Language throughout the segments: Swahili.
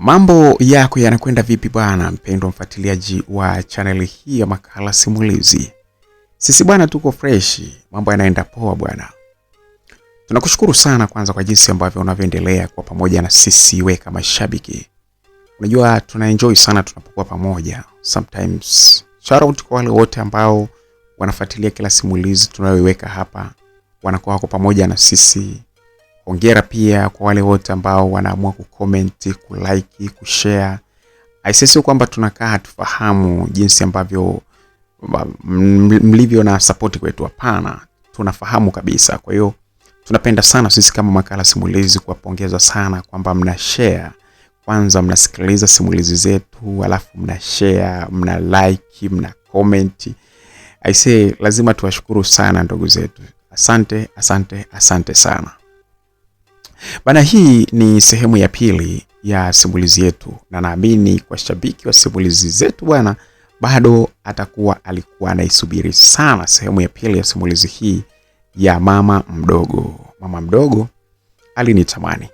Mambo yako yanakwenda vipi bwana, mpendwa mfuatiliaji wa channel hii ya makala simulizi? Sisi bwana tuko fresh, mambo yanaenda poa bwana. Tunakushukuru sana kwanza kwa jinsi ambavyo unavyoendelea kwa pamoja na sisi we kama shabiki. Unajua tunaenjoy sana tunapokuwa pamoja. Sometimes shout out kwa wale wote ambao wanafuatilia kila simulizi tunayoiweka hapa, wanakuwa wako pamoja na sisi. Hongera pia kwa wale wote ambao wanaamua kucomment, kulike, kushare. Haisesi kwamba tunakaa hatufahamu jinsi ambavyo mlivyo na support kwetu, hapana. Tunafahamu kabisa. Kwa hiyo tunapenda sana sisi kama makala simulizi kuwapongeza sana kwamba mna share. Kwanza mnasikiliza simulizi zetu, alafu mna share, mna like, mna comment. Lazima tuwashukuru sana ndugu zetu. Asante, asante, asante sana. Bana, hii ni sehemu ya pili ya simulizi yetu, na naamini kwa shabiki wa simulizi zetu bwana bado alikuwa anaisubiri sana sehemu ya pili ya simulizi hii ya mama mdogo. Mama mdogo alinitamani.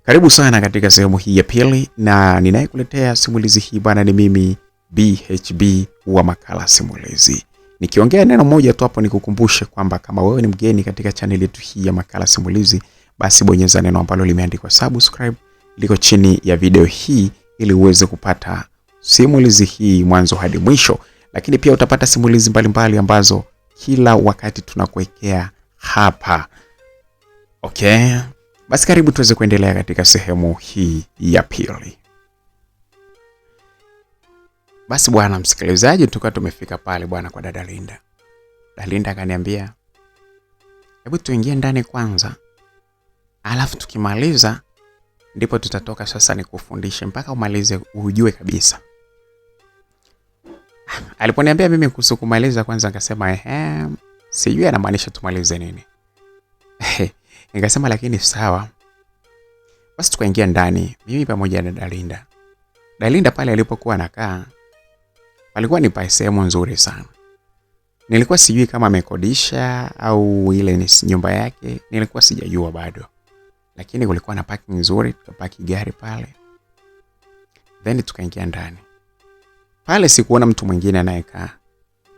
Karibu sana katika sehemu hii ya pili, na ninayekuletea simulizi hii bwana ni mimi BHB wa makala simulizi. Nikiongea neno moja tu hapo nikukumbushe kwamba kama wewe ni mgeni katika channel yetu hii ya makala simulizi, basi bonyeza neno ambalo limeandikwa subscribe liko chini ya video hii ili uweze kupata simulizi hii mwanzo hadi mwisho. Lakini pia utapata simulizi mbalimbali ambazo kila wakati tunakuwekea hapa. Okay? Basi karibu tuweze kuendelea katika sehemu hii ya pili. Basi bwana msikilizaji, tukawa tumefika pale bwana kwa dada Linda. Dada Linda akaniambia, "Hebu tuingie ndani kwanza. Alafu tukimaliza ndipo tutatoka sasa nikufundishe mpaka umalize ujue kabisa." Aliponiambia mimi kuhusu kumaliza kwanza nikasema sijui anamaanisha tumalize nini. Nikasema lakini sawa. Basi tukaingia ndani mimi pamoja na Dalinda. Dalinda pale alipokuwa anakaa palikuwa ni pa sehemu nzuri sana. Nilikuwa sijui kama amekodisha au ile ni nyumba yake, nilikuwa sijajua bado. Lakini kulikuwa na parking nzuri, tukapaki gari pale. Then tukaingia ndani. Pale sikuona mtu mwingine anayekaa.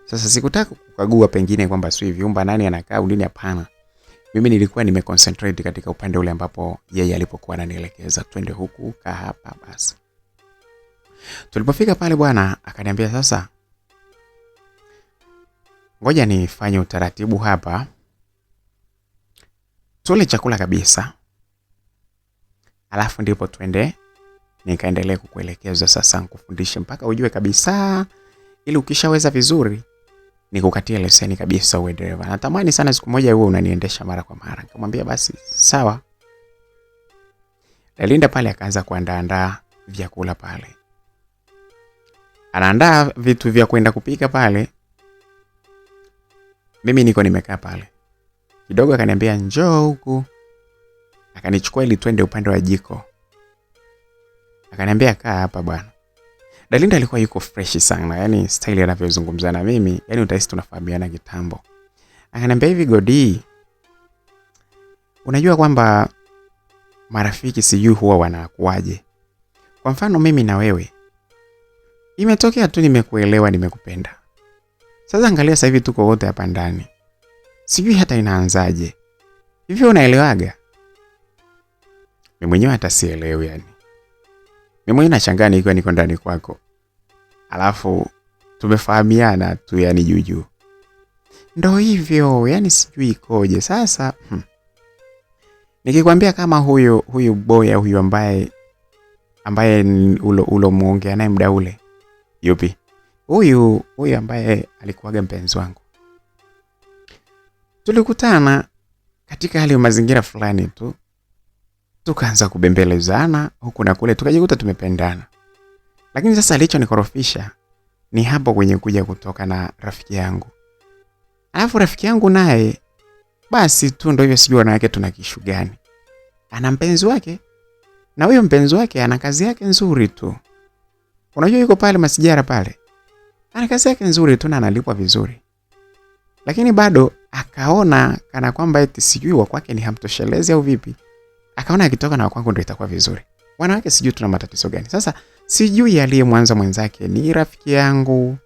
Sasa sikutaka kukagua pengine kwamba sio vyumba nani anakaa au nini, hapana. Mimi nilikuwa nimeconcentrate katika upande ule ambapo yeye alipokuwa ananielekeza, twende huku, kaa hapa basi. Tulipofika pale bwana akaniambia, "Sasa ngoja nifanye utaratibu hapa. Tule chakula kabisa. Alafu ndipo twende nikaendelee kukuelekeza sasa, nikufundishe mpaka ujue kabisa, ili ukishaweza vizuri nikukatie leseni kabisa uwe dereva. Natamani sana siku moja uwe unaniendesha mara kwa mara." Nikamwambia basi sawa. Dalinda pale akaanza kuandaa vyakula pale. Anaandaa vitu vya kwenda kupika pale. Mimi niko nimekaa pale. Kidogo akaniambia, "Njoo huku." Akanichukua ili twende upande wa jiko. Akaniambia, "Kaa hapa bwana." Dalinda alikuwa yuko fresh sana, yani style anavyozungumza na mimi, yani utahisi tunafahamiana kitambo. Akaniambia, "Hivi Godi, unajua kwamba marafiki sijui huwa wanakuaje? Kwa mfano mimi na wewe, imetokea tu nimekuelewa, nimekupenda. Sasa angalia sasa hivi tuko wote hapa ndani. Sijui hata inaanzaje. Hivi unaelewaga?" Mimi mwenyewe hata sielewi yani. Mimi mwenyewe nashangaa niko ndani kwako. Alafu tumefahamiana tu yani juju. Ndio hivyo, yani sijui ikoje. Sasa nikikwambia kama huyu boy huyu ambaye ulo muongea naye muda ule. Yupi? Huyu ambaye alikuwaga mpenzi wangu. Tulikutana katika hali ya mazingira fulani tu. Tukaanza kubembelezana huku na kule, tukajikuta tumependana. Lakini sasa alichonikorofisha ni hapo kwenye kuja kutoka na rafiki yangu. Alafu rafiki yangu naye basi tu ndio hivyo, sijui na yake tuna kishu gani. Ana mpenzi wake, na huyo mpenzi wake ana kazi yake nzuri tu. Unajua yuko pale masijara pale. Ana kazi yake nzuri tu na analipwa vizuri. Lakini bado akaona kana kwamba eti sijui wa kwake ni hamtoshelezi au vipi. Akaona akitoka na kwangu ndio itakuwa vizuri. Wanawake sijui tuna matatizo gani. Sasa sijui aliyemwanza mwenzake ni rafiki yangu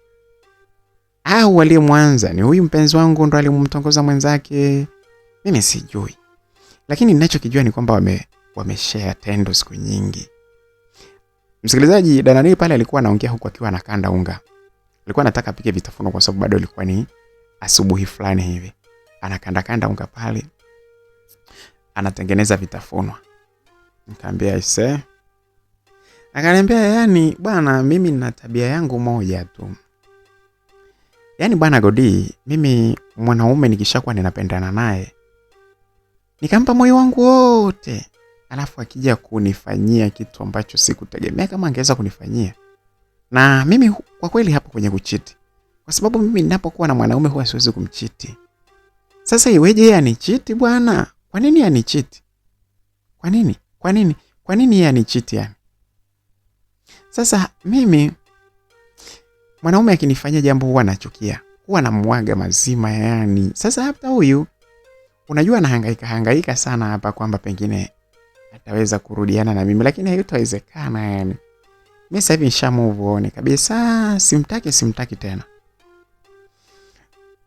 au aliyemwanza ni huyu mpenzi wangu ndo alimtongoza mwenzake. Mimi sijui. Lakini ninachokijua ni kwamba wameshare tendo siku nyingi. Msikilizaji, Danani pale alikuwa anaongea huku akiwa anakanda unga. Alikuwa anataka apike vitafuno kwa sababu bado ilikuwa ni asubuhi fulani hivi. Anakanda unga pale. Anatengeneza vitafunwa. Nikamwambia ise. Akaniambia yani bwana mimi nina tabia yangu moja tu. Yani bwana Godi, mimi mwanaume nikishakuwa ninapendana naye nikampa moyo wangu wote. Alafu akija kunifanyia kitu ambacho sikutegemea kama angeweza kunifanyia. Na mimi kwa kweli hapo kwenye kuchiti. Kwa sababu mimi ninapokuwa na mwanaume huwa siwezi kumchiti. Sasa iweje yeye anichiti bwana? Kwa nini anichiti? Kwa nini? Kwa nini yeye anichiti yani? Sasa mimi mwanaume akinifanyia jambo huwa nachukia. Huwa namwaga mazima yani. Sasa hata huyu unajua anahangaika sana hapa kwamba pengine ataweza kurudiana na mimi, lakini haitawezekana yani. Mimi sasa hivi nisha move on kabisa, simtaki tena.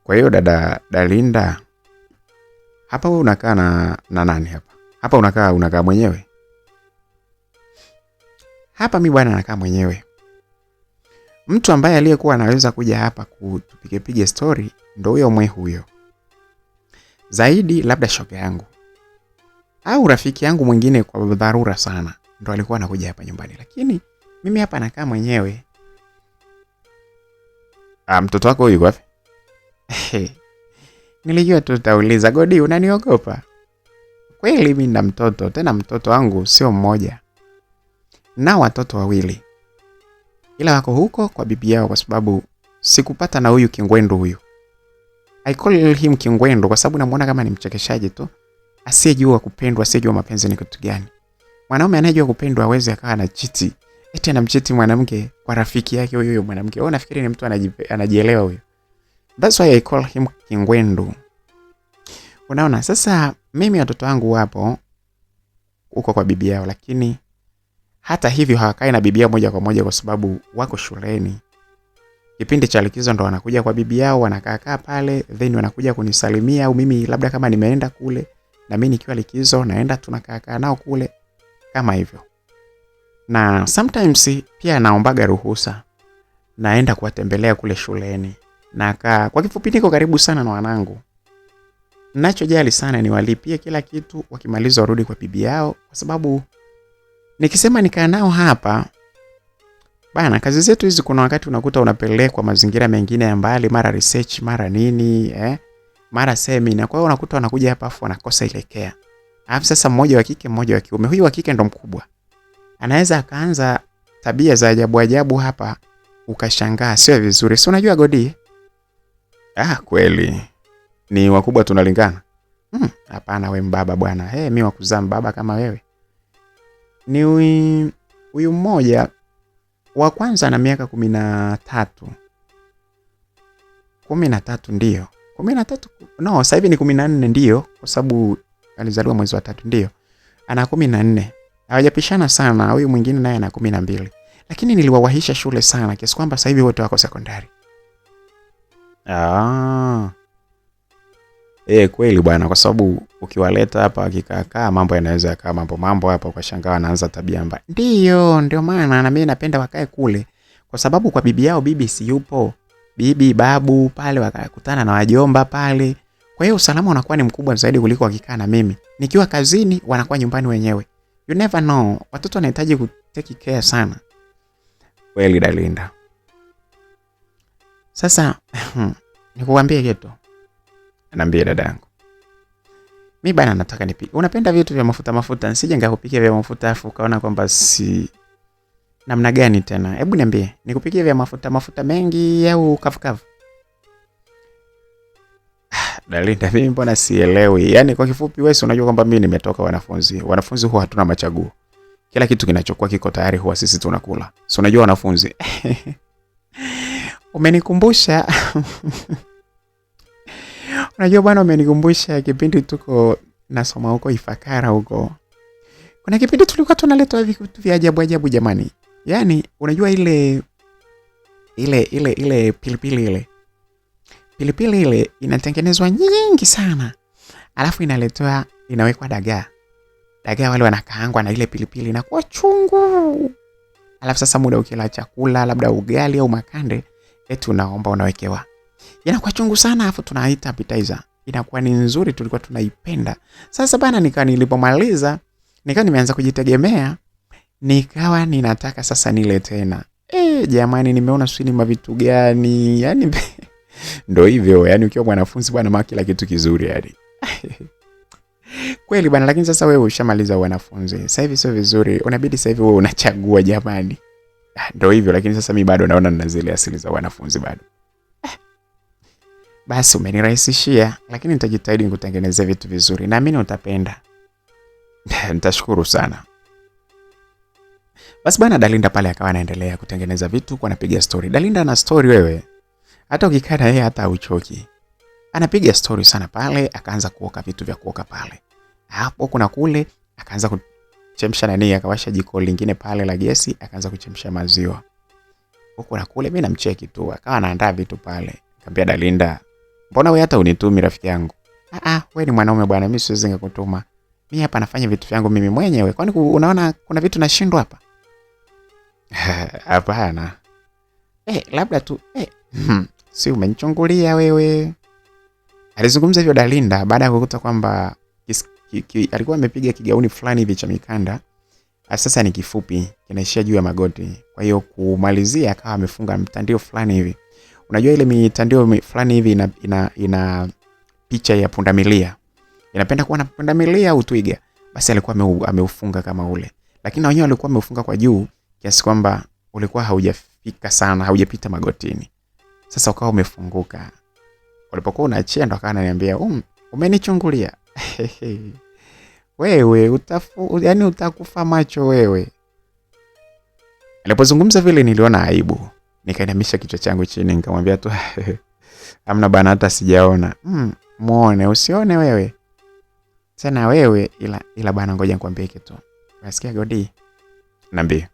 Kwa hiyo dada Dalinda, hapa wewe unakaa na nani hapa? Hapa unakaa mwenyewe? Hapa mimi bwana nakaa mwenyewe. Mtu ambaye aliyekuwa anaweza kuja hapa kutupige story ndio huyo. Zaidi labda shoga yangu au rafiki yangu mwingine kwa dharura sana ndo alikuwa anakuja hapa nyumbani, lakini mimi hapa nakaa mwenyewe. Mtoto wako yuko wapi? Nilijua tu utauliza. Godi, unaniogopa? Kweli mimi nina mtoto, tena mtoto wangu sio mmoja. Na watoto 2. Ila wako huko kwa bibi yao kwa sababu sikupata na huyu kingwendu huyu. I call him kingwendu kwa sababu namuona kama ni mchekeshaji tu. Asiyejua kupendwa, asiyejua mapenzi ni kitu gani. Mwanaume anayejua kupendwa hawezi akawa na chiti. Eti anamchiti mwanamke kwa rafiki yake huyo mwanamke. Wewe unafikiri ni mtu anajielewa huyo? That's why I call him kingwendu. Unaona, sasa mimi watoto wangu wapo huko kwa bibi yao, lakini hata hivyo hawakai na bibi yao moja kwa moja kwa sababu wako shuleni. Kipindi cha likizo ndo wanakuja kwa bibi yao, wanakaa pale, then wanakuja kunisalimia, au mimi labda kama nimeenda kule na mimi nikiwa likizo naenda tunakaa nao kule kama hivyo. Na sometimes pia naombaga ruhusa naenda kuwatembelea kule shuleni. Na kwa kifupi niko karibu sana na wanangu. Ninachojali sana ni walipie kila kitu, wakimaliza warudi kwa bibi yao kwa sababu nikisema nikaa nao hapa bana, kazi zetu hizi kuna wakati unakuta unapelekwa mazingira mengine ya mbali, mara research, mara nini, mara seminar. Kwa hiyo unakuta wanakuja hapa afu wanakosa ile care. Alafu sasa mmoja wa kike mmoja wa kiume. Huyu wa kike ndo mkubwa. Anaweza akaanza tabia za ajabu hapa ukashangaa sio vizuri. Si unajua Godi? Kweli. Ni wakubwa tunalingana. Hapana wewe mbaba bwana. Mimi wakuzaa mbaba kama wewe. Ni huyu mmoja wa kwanza na miaka 13. 13 ndio. 13 no, sasa hivi ni 14 ndio kwa sababu alizaliwa mwezi wa 3 ndio. Ana 14. Hawajapishana sana. Huyu mwingine naye ana 12. Lakini niliwawahisha shule sana kiasi kwamba sasa hivi wote wako sekondari. Kweli bwana, kwa sababu ukiwaleta hapa wakikaa mambo yanaweza yakawa mambo hapa ukashangaa wanaanza tabia mbaya. Ndio maana na mimi napenda wakae kule kwa sababu kwa bibi yao bibi si yupo. Bibi babu pale wakakutana na wajomba pale. Kwa hiyo usalama unakuwa ni mkubwa zaidi kuliko wakikaa na mimi. Nikiwa kazini wanakuwa nyumbani wenyewe. You never know. Watoto wanahitaji kutake care sana. Kweli Dalinda. Sasa nikuambie kitu. Naambia dada yangu. Mimi bana nataka nipike. Unapenda vitu vya mafuta, nisije ngakupikia vya mafuta afu ukaona kwamba si namna gani tena. Hebu niambie, nikupikie vya mafuta mengi au kavu? Dalinda, mimi mbona sielewi. Yaani kwa kifupi wewe unajua kwamba mimi nimetoka wanafunzi. Wanafunzi huwa hatuna machaguo. Kila kitu kinachokuwa kiko tayari huwa sisi tunakula. Si unajua wanafunzi. Umenikumbusha. Unajua bwana, umenikumbusha kipindi tuko nasoma huko Ifakara huko. Kuna kipindi tulikuwa tunaleta vitu vya ajabu ajabu jamani. Yaani unajua ile pilipili ile. Pilipili ile inatengenezwa nyingi sana. Alafu inawekwa dagaa. Dagaa wale wanakaangwa na ile pilipili inakuwa chungu. Alafu sasa muda ukila chakula labda ugali au makande, eti unaomba unawekewa. Inakuwa chungu sana, alafu tunaita appetizer. Inakuwa ni nzuri, tulikuwa tunaipenda. Sasa bana nilipomaliza, nimeanza kujitegemea, nikawa ninataka sasa nile tena. Jamani nimeona sini mavitu gani? Yaani ndio hivyo, yaani ukiwa mwanafunzi bwana mama kila kitu kizuri yani. Kweli bwana, lakini sasa wewe ushamaliza wanafunzi. Sasa hivi sio vizuri. Unabidi sasa hivi wewe unachagua jamani. Ndio hivyo, lakini sasa mimi bado naona nina zile asili za wanafunzi bado. Basi umenirahisishia, lakini nitajitahidi nikutengenezea vitu vizuri. Naamini utapenda. Nitashukuru sana. Basi bwana Dalinda pale akawa anaendelea kutengeneza vitu kwa anapiga story. Dalinda ana story wewe. Hata ukikaa na yeye hata uchoki. Anapiga story sana pale, akaanza kuoka vitu vya kuoka pale. Hapo kuna kule akaanza kuchemsha nani, akawasha jiko lingine pale la gesi, akaanza kuchemsha maziwa. Huko na kule mimi namcheki tu, akawa anaandaa vitu pale. Nikamwambia Dalinda, mbona wewe hata unitumi rafiki yangu? Wewe ni mwanaume bwana, mimi siwezi ngakutuma. Mimi hapa nafanya vitu vyangu mimi mwenyewe. Kwani unaona kuna vitu nashindwa hapa? Hapana. Labda tu si umenichungulia wewe. Alizungumza hivyo Dalinda baada ya kukuta kwamba alikuwa amepiga kigauni fulani hivi cha mikanda. Sasa ni kifupi, kinaishia juu ya magoti. Kwa hiyo kumalizia akawa amefunga mtandio fulani hivi. Unajua ile mitandio fulani hivi ina picha ya pundamilia. Inapenda kuwa na pundamilia au twiga. Basi alikuwa ameufunga kama ule. Lakini wenyewe walikuwa ameufunga kwa juu kiasi kwamba ulikuwa haujafika sana, haujapita magotini. Sasa ukawa umefunguka. Walipokuwa unaachia ndo akawa ananiambia, umenichungulia. Wewe yani utakufa macho wewe. Alipozungumza vile niliona aibu. Nikainamisha kichwa changu chini nikamwambia tu hamna bana, hata sijaona. Muone usione wewe. Tena wewe ila bana, ngoja nikwambie kitu. Unasikia Godi? Niambie.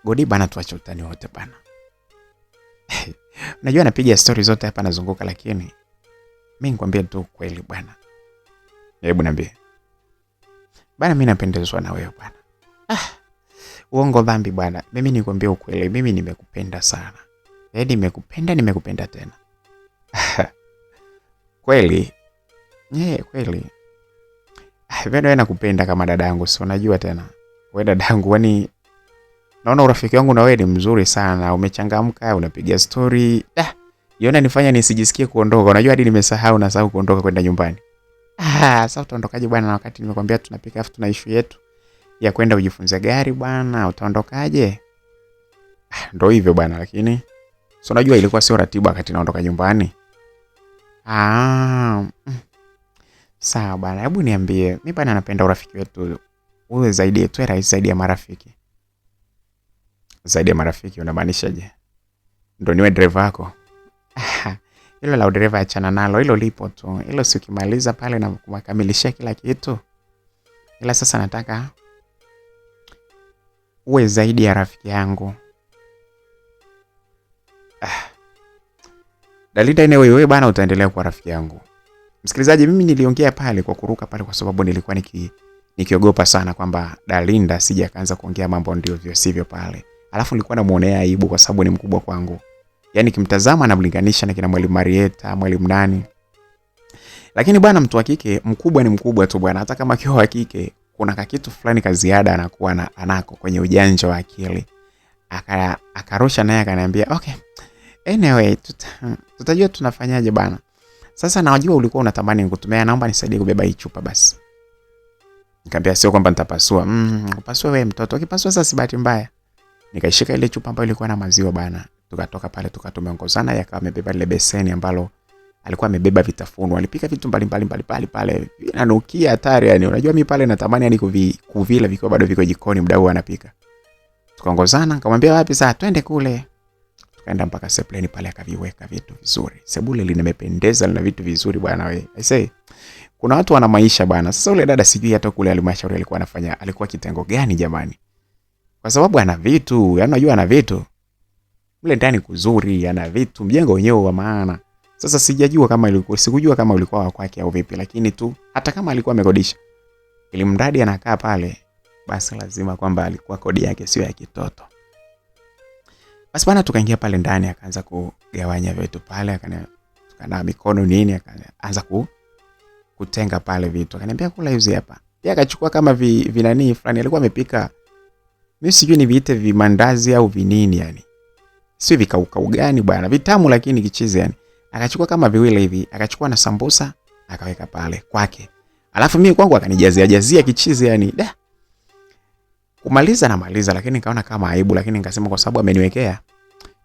Godi bana, tuache utani wote bana. Unajua napiga story zote hapa nazunguka, lakini mimi nikwambie tu kweli bwana. Hebu niambie. Bana mimi napendezwa na wewe bwana. Uongo dhambi bwana. Mimi nikwambie ukweli, mimi nimekupenda sana. Nimekupenda tena. Kweli? Kweli. Wewe nakupenda kama dadangu, si unajua tena. Wewe dadangu, kwani naona urafiki wangu na wewe ni mzuri sana. Umechangamka, unapiga story. Yona nifanya nisijisikie kuondoka. Unajua hadi nasahau kuondoka kwenda nyumbani. Sasa utaondokaje bwana, na wakati nimekwambia tunapika afu tuna issue yetu ya kwenda kujifunza gari bwana, utaondokaje? Ndio hivyo bwana, lakini si unajua ilikuwa sio ratiba wakati naondoka nyumbani. Sawa bwana, hebu niambie. Mimi bwana napenda urafiki wetu uwe zaidi zaidi ya marafiki. Zaidi ya marafiki unamaanishaje? Ndio niwe driver wako? Hilo la driver achana nalo, hilo lipo tu. Hilo si ukimaliza pale na kukamilishia kila kitu. Ila sasa nataka uwe zaidi ya rafiki yangu. Dalinda, wewe bana utaendelea kuwa rafiki yangu. Msikilizaji, mimi niliongea pale kwa kuruka pale kwa sababu nilikuwa nikiogopa sana kwamba Dalinda sija kaanza kuongea mambo ndio sivyo pale. Alafu nilikuwa namuonea aibu kwa sababu ni mkubwa kwangu. Yaani kimtazama na mlinganisha na kina Mwalimu Marieta, Mwalimu nani. Lakini bwana mtu wa kike mkubwa ni mkubwa tu bwana. Hata kama kiwa wa kike kuna kitu fulani ka ziada anakuwa anako kwenye ujanja wa akili. Akarusha naye akaniambia, "Okay. Anyway, tutajua tunafanyaje bana. Sasa najua ulikuwa unatamani nikutumia, naomba nisaidie kubeba hii chupa basi." Nikamwambia sio kwamba nitapasua. Upasue wewe mtoto. Ukipasua sasa si bahati mbaya. Nikaishika ile chupa ambayo ilikuwa na maziwa bana. Tukatoka pale tumeongozana, yakawa amebeba ile beseni ambalo alikuwa amebeba vitafunwa. Alipika vitu mbalimbali pale. Inanukia hatari yani. Unajua mimi pale natamani yani kuvila vikiwa bado viko jikoni mdau anapika. Tukaongozana, nikamwambia wapi sasa twende kule. Tukaenda mpaka sebleni pale akaviweka vitu vizuri. Sebule limependeza, lina vitu vizuri bwana wewe. I say Kuna watu wana maisha bwana. Sasa yule dada sijui hata kule halmashauri alikuwa kitengo gani jamani. Kwa sababu ana vitu, yaani unajua ana vitu. Mle ndani kuzuri, ana vitu, mjengo wenyewe wa maana. Sasa sikujua kama ulikuwa wa kwake au vipi, lakini tu hata kama alikuwa amekodisha, ili mradi anakaa pale, basi lazima kwamba alikuwa kodi yake sio ya kitoto. Basi bwana tukaingia pale ndani, akaanza kugawanya vitu pale, tukana mikono nini, akaanza kutenga pale vitu. Akaniambia kula hizi hapa. Pia akachukua kama vinani fulani alikuwa amepika. Mimi sijui ni viite vimandazi au vinini yani. Sio vikauka gani bwana, vitamu lakini kichizi yani. Akachukua kama viwili hivi, akachukua na sambusa, akaweka pale kwake. Alafu mimi kwangu akanijazia kichizi yani. Kumaliza lakini nikaona kama aibu, lakini nikasema kwa sababu ameniwekea,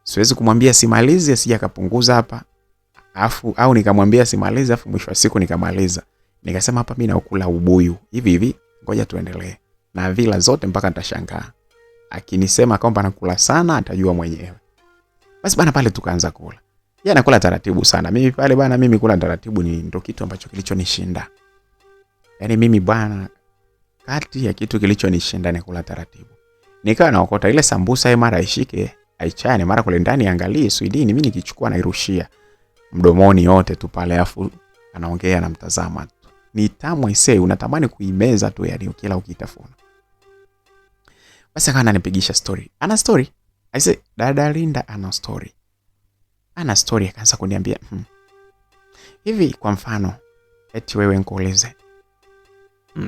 siwezi kumwambia simalize asije akapunguza hapa. Au nikamwambia simalize afu mwisho wa siku nikamaliza. Nikasema hapa mimi naukula ubuyu. Hivi ngoja tuendelee. Na vila zote mpaka nitashangaa. Akinisema kwamba nakula sana atajua mwenyewe. Basi bana pale tukaanza kula. Yeye anakula taratibu sana. Mimi pale bana mimi kula taratibu ni ndo kitu ambacho kilichonishinda. Yaani mimi bana kati ya kitu kilichonishinda ni kula taratibu. Nikawa naokota ile sambusa mara ishike, aichane mara kule ndani angalie swidini, mimi nikichukua nairushia mdomoni yote tu pale, afu anaongea na mtazama tu. Ni tamu isee, unatamani kuimeza tu yani ukila ukitafuna. Basi akaanza nipigisha story. Ana story? Aisee, dada Linda ana story. Ana story akaanza kuniambia, hivi kwa mfano, eti wewe nikuulize.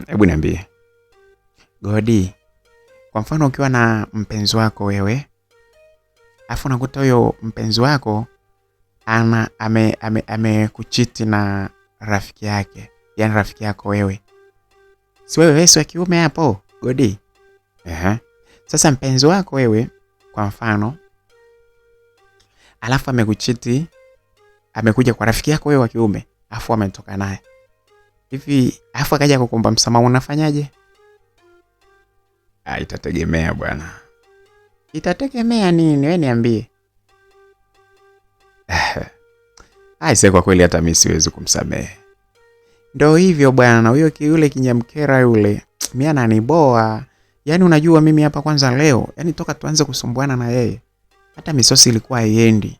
Hebu niambie. Godi, kwa mfano ukiwa na mpenzi wako wewe, afu unakuta huyo mpenzi wako amekuchiti na rafiki yake, yani rafiki yako wewe. Si wewe wa kiume hapo, Godi? Sasa mpenzi wako wewe kwa mfano, alafu amekuchiti, amekuja kwa rafiki yako wewe wa kiume, afu ametoka naye. Hivi afu akaja kukuomba msamaha, unafanyaje? Itategemea bwana. Itategemea nini? Wewe niambie. Sasa kwa kweli hata mimi siwezi kumsamehe. Ndio hivyo bwana, huyo yule kinyamkera yule, mimi ananiboa. Yaani unajua mimi hapa kwanza leo, yani toka tuanze kusumbuana na yeye, hata misosi ilikuwa haiendi.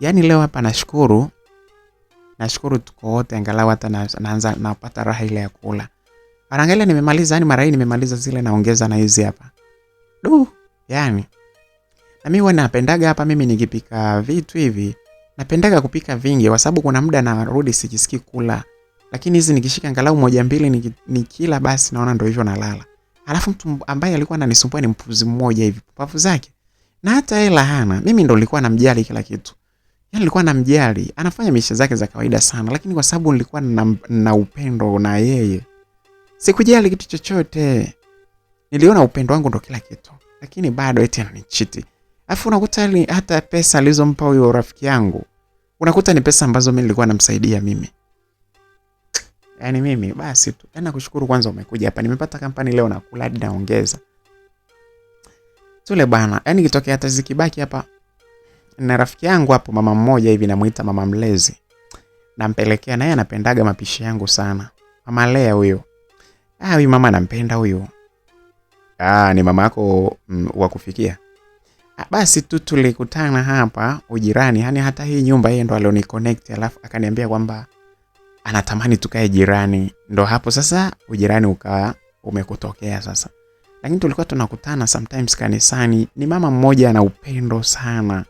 Yaani leo hapa nashukuru tuko wote angalau hata naanza napata raha ile ya kula. Anaangalia nimemaliza, yani mara hii nimemaliza zile naongeza na hizi hapa. Yani. Na mimi napendaga hapa mimi nikipika vitu hivi, napendaga kupika vingi kwa sababu kuna muda narudi sijisikii kula. Lakini hizi nikishika angalau moja mbili nikila basi naona ndio hivyo nalala. Alafu mtu ambaye alikuwa ananisumbua ni mpuzi mmoja hivi, pafu zake. Na hata hela hana. Mimi ndo nilikuwa namjali kila kitu. Yaani nilikuwa namjali, anafanya misha zake za kawaida sana, lakini kwa sababu nilikuwa na upendo na yeye, sikujali kitu chochote. Niliona upendo wangu ndo kila kitu. Lakini bado eti ananichiti. Alafu unakuta hata pesa alizompa huyo rafiki yangu, unakuta ni pesa ambazo mimi nilikuwa namsaidia mimi. Yaani mimi basi tu. Yaani nakushukuru kwanza umekuja hapa. Nimepata kampani leo nakula hadi naongeza. Tule bana, yaani kitokea hata zikibaki hapa na rafiki yangu hapo mama mmoja hivi namuita mama mlezi. Nampelekea naye anapendaga mapishi yangu sana. Mama Lea huyo. Huyu mama nampenda huyo. Ni mama yako wa kufikia. Basi tu tulikutana hapa ujirani, yani hata hii nyumba yeye ndo alioniconnect, alafu akaniambia kwamba anatamani tukae jirani. Ndo hapo sasa ujirani ukawa umekutokea sasa. Lakini tulikuwa tunakutana sometimes kanisani. Ni mama mmoja ana upendo sana.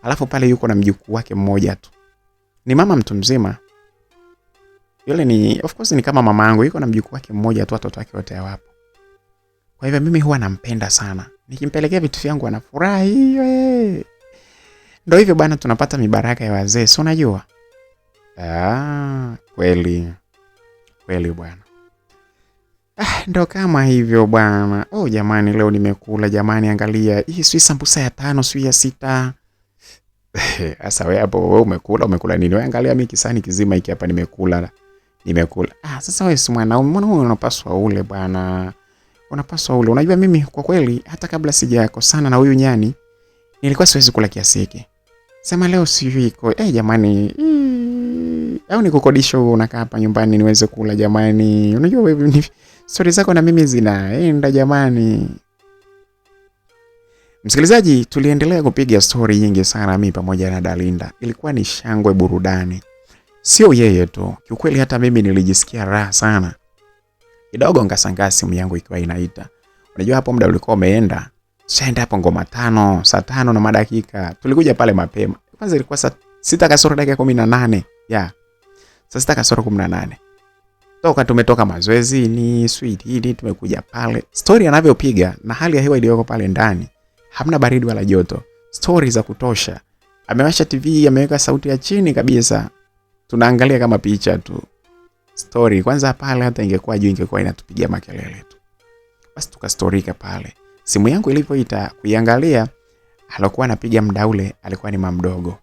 Alafu pale yuko na mjukuu wake mmoja tu. Ni mama mtu mzima. Yule ni of course ni kama mama yangu, yuko na mjukuu wake mmoja tu, watoto wake wote hawapo. Kwa hivyo mimi huwa nampenda sana. Nikimpelekea vitu vyangu anafurahi. Ndio hivyo bana, tunapata mibaraka ya wazee, si unajua? Kweli bwana. Ndio kama hivyo bwana. Jamani leo nimekula jamani, angalia. Hii si sambusa ya 5, si ya 6. Sasa wewe hapo wewe umekula nini? Wewe angalia mimi kisani kizima hiki hapa nimekula. Sasa wewe si mwanaume, mbona unapaswa ule bwana? Unapaswa ule. Unajua mimi kwa kweli hata kabla sijakosana na huyu nyani nilikuwa siwezi kula kiasi hiki. Sema leo sijui iko. Jamani. Au nikukodisha wewe unakaa hapa nyumbani niweze kula jamani. Unajua wewe ni story zako na mimi zinaenda jamani. Msikilizaji, tuliendelea kupiga story nyingi sana mimi pamoja na Dalinda. Ilikuwa ni shangwe burudani. Sio yeye tu. Kiukweli hata mimi nilijisikia raha sana. Kidogo ngashangaa simu yangu ikiwa inaita. Unajua hapo muda ulikuwa umeenda. Shaenda hapo ngoma 5, saa 5 na madakika. Tulikuja pale mapema. Kwanza ilikuwa saa 6 kasoro dakika 18. Ya. Saa 6 kasoro 18. Tumetoka mazoezi ni sweet hili tumekuja pale. Story anavyopiga na hali ya hewa iliyoko pale ndani. Hamna baridi wala joto. Story za kutosha. Amewasha TV, ameweka sauti ya chini kabisa. Tunaangalia kama picha tu. Story kwanza pale hata ingekuwa juu ingekuwa inatupigia makelele tu. Basi tukastorika pale. Simu yangu ilipoita kuiangalia, alikuwa anapiga muda ule alikuwa ni mama mdogo.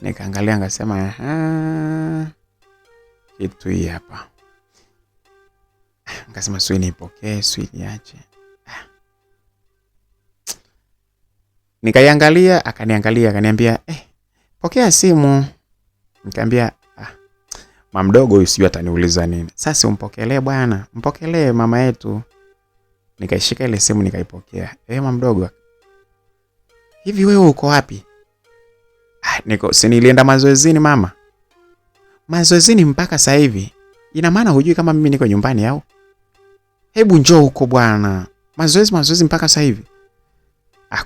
Nikaangalia ngasema kitu hii hapa. Ngasema sui nipokee, sui niache. Nikaiangalia, akaniambia, pokea simu. Nikamwambia, mama mdogo huyu sijui ataniuliza nini. Sasa umpokelee bwana, mpokelee mama yetu. Nikaishika ile simu nikaipokea. Mama mdogo. Hivi wewe uko wapi? Si nilienda mazoezini mama. Mazoezini mpaka sasa hivi. Ina maana hujui kama mimi niko nyumbani au? Hebu njoo huko bwana. Mazoezi mpaka sasa hivi.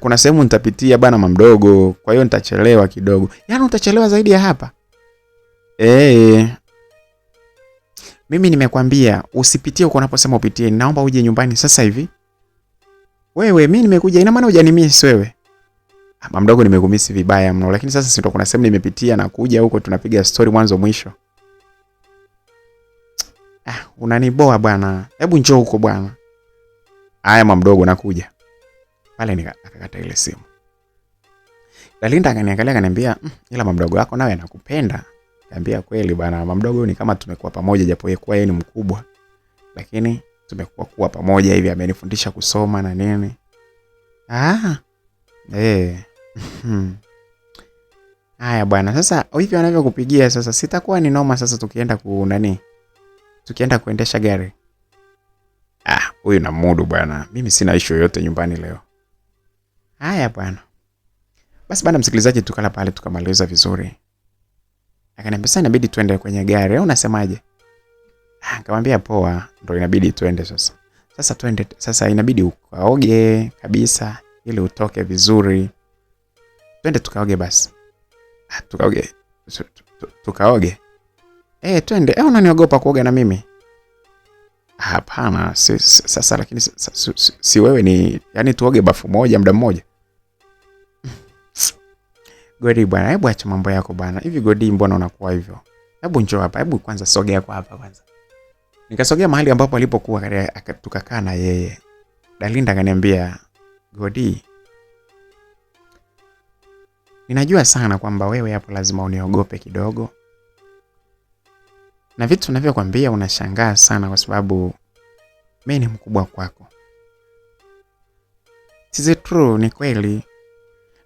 Kuna sehemu nitapitia bwana mama mdogo, kwa hiyo nitachelewa kidogo. Yaani utachelewa zaidi ya hapa? Mimi nimekwambia usipitie uko unaposema upitie. Naomba uje nyumbani sasa hivi. Wewe mimi nimekuja, ina maana hujanimiss wewe. Mama mdogo nimekumisi vibaya mno, lakini sasa sio kuna sehemu nimepitia na kuja huko tunapiga story mwanzo mwisho. Unaniboa bwana. Hebu njoo huko bwana. Haya mama mdogo nakuja. Pale akakata ile simu. Dalinda akaniangalia akaniambia, ila mama mdogo wako nawe anakupenda. Nikamwambia kweli bwana, mama mdogo ni kama tumekuwa pamoja japo yeye ni mkubwa. Lakini tumekuwa pamoja hivi, amenifundisha kusoma na nini. Haya bwana, sasa hivi wanavyokupigia sasa sitakuwa ni noma sasa tukienda kuendesha gari. Huyu na mudu bwana. Mimi sina issue yote nyumbani leo. Haya bwana. Basi bwana msikilizaji, tukala pale tukamaliza vizuri. Akaniambia sasa inabidi tuende kwenye gari au unasemaje? Nikamwambia poa, ndio inabidi tuende sasa. Sasa tuende, sasa inabidi ukaoge kabisa ili utoke vizuri. Twende tukaoge basi. Tukaoge. Twende. Unaniogopa kuoga na mimi? Hapana, sasa lakini si wewe ni yani tuoge bafu moja muda mmoja. Godi bwana, hebu acha mambo yako bwana. Hivi Godi mbona unakuwa hivyo? Hebu njoo hapa, hebu kwanza sogea kwa hapa kwanza. Nikasogea mahali ambapo alipokuwa tukakaa na yeye. Dalinda akaniambia, Godi, ninajua sana kwamba wewe hapo lazima uniogope kidogo. Na vitu ninavyokuambia unashangaa sana kwa sababu mimi ni mkubwa kwako. Is it true? Ni kweli.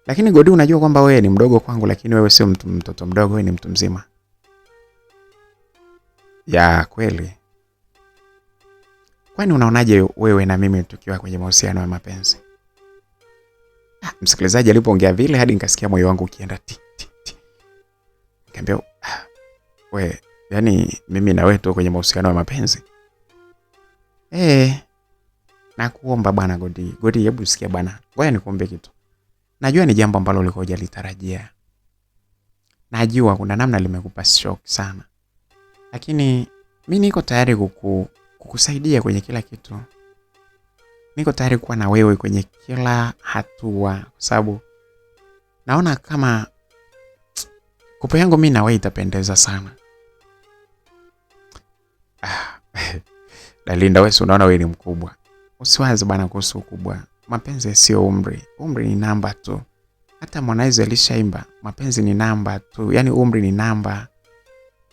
Lakini Godi, unajua kwamba wewe ni mdogo kwangu, lakini wewe sio mtoto mdogo, wewe ni mtu mzima. Ya kweli. Kwani unaonaje wewe na mimi tukiwa kwenye mahusiano ya mapenzi? Msikilizaji alipoongea vile hadi nikasikia moyo wangu ukienda ti. Nikamwambia, wewe yani mimi na wewe tu kwenye mahusiano ya mapenzi? Nakuomba bwana Godi. Godi, hebu sikia bwana. Ngoja nikuombe kitu. Najua ni jambo ambalo ulikuwa hujalitarajia. Najua kuna namna limekupa shock sana. Lakini mimi niko tayari kukusaidia kwenye kila kitu. Niko tayari kuwa na wewe kwenye kila hatua kwa sababu naona kama kupo yangu mimi na wewe itapendeza sana. Dalinda, wewe unaona wewe ni mkubwa. Usiwaze bana kuhusu ukubwa. Mapenzi sio umri. Umri ni namba tu. Hata Harmonize alishaimba, mapenzi ni namba tu. Yaani umri ni namba.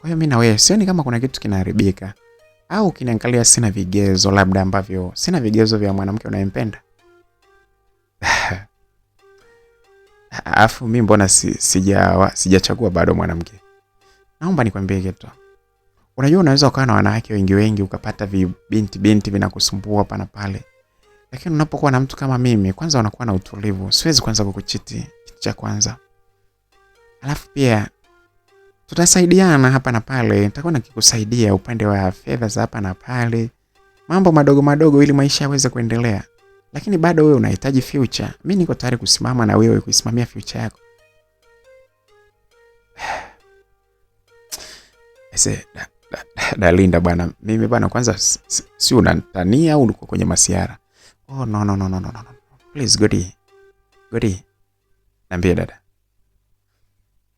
Kwa hiyo mimi na wewe sioni kama kuna kitu kinaharibika. Au kiniangalia sina vigezo labda ambavyo sina vigezo vya mwanamke unayempenda. Alafu mimi mbona sijachagua bado mwanamke. Naomba nikwambie kitu. Unajua unaweza ukawa na wanawake wengi ukapata binti vinakusumbua hapa na pale. Lakini unapokuwa na mtu kama mimi, kwanza unakuwa na utulivu. Siwezi kwanza kukuchiti, kitu cha kwanza. Alafu pia tutasaidiana hapa na pale. Nitakuwa nikikusaidia upande wa fedha za hapa na pale. Mambo madogo ili maisha yaweze kuendelea. Lakini bado wewe unahitaji future. Mimi niko tayari kusimama na wewe kuisimamia future yako. Dalinda bwana, mimi bwana kwanza si unanitania au uko kwenye masiara? Oh no. Please Godi. Niambie dada.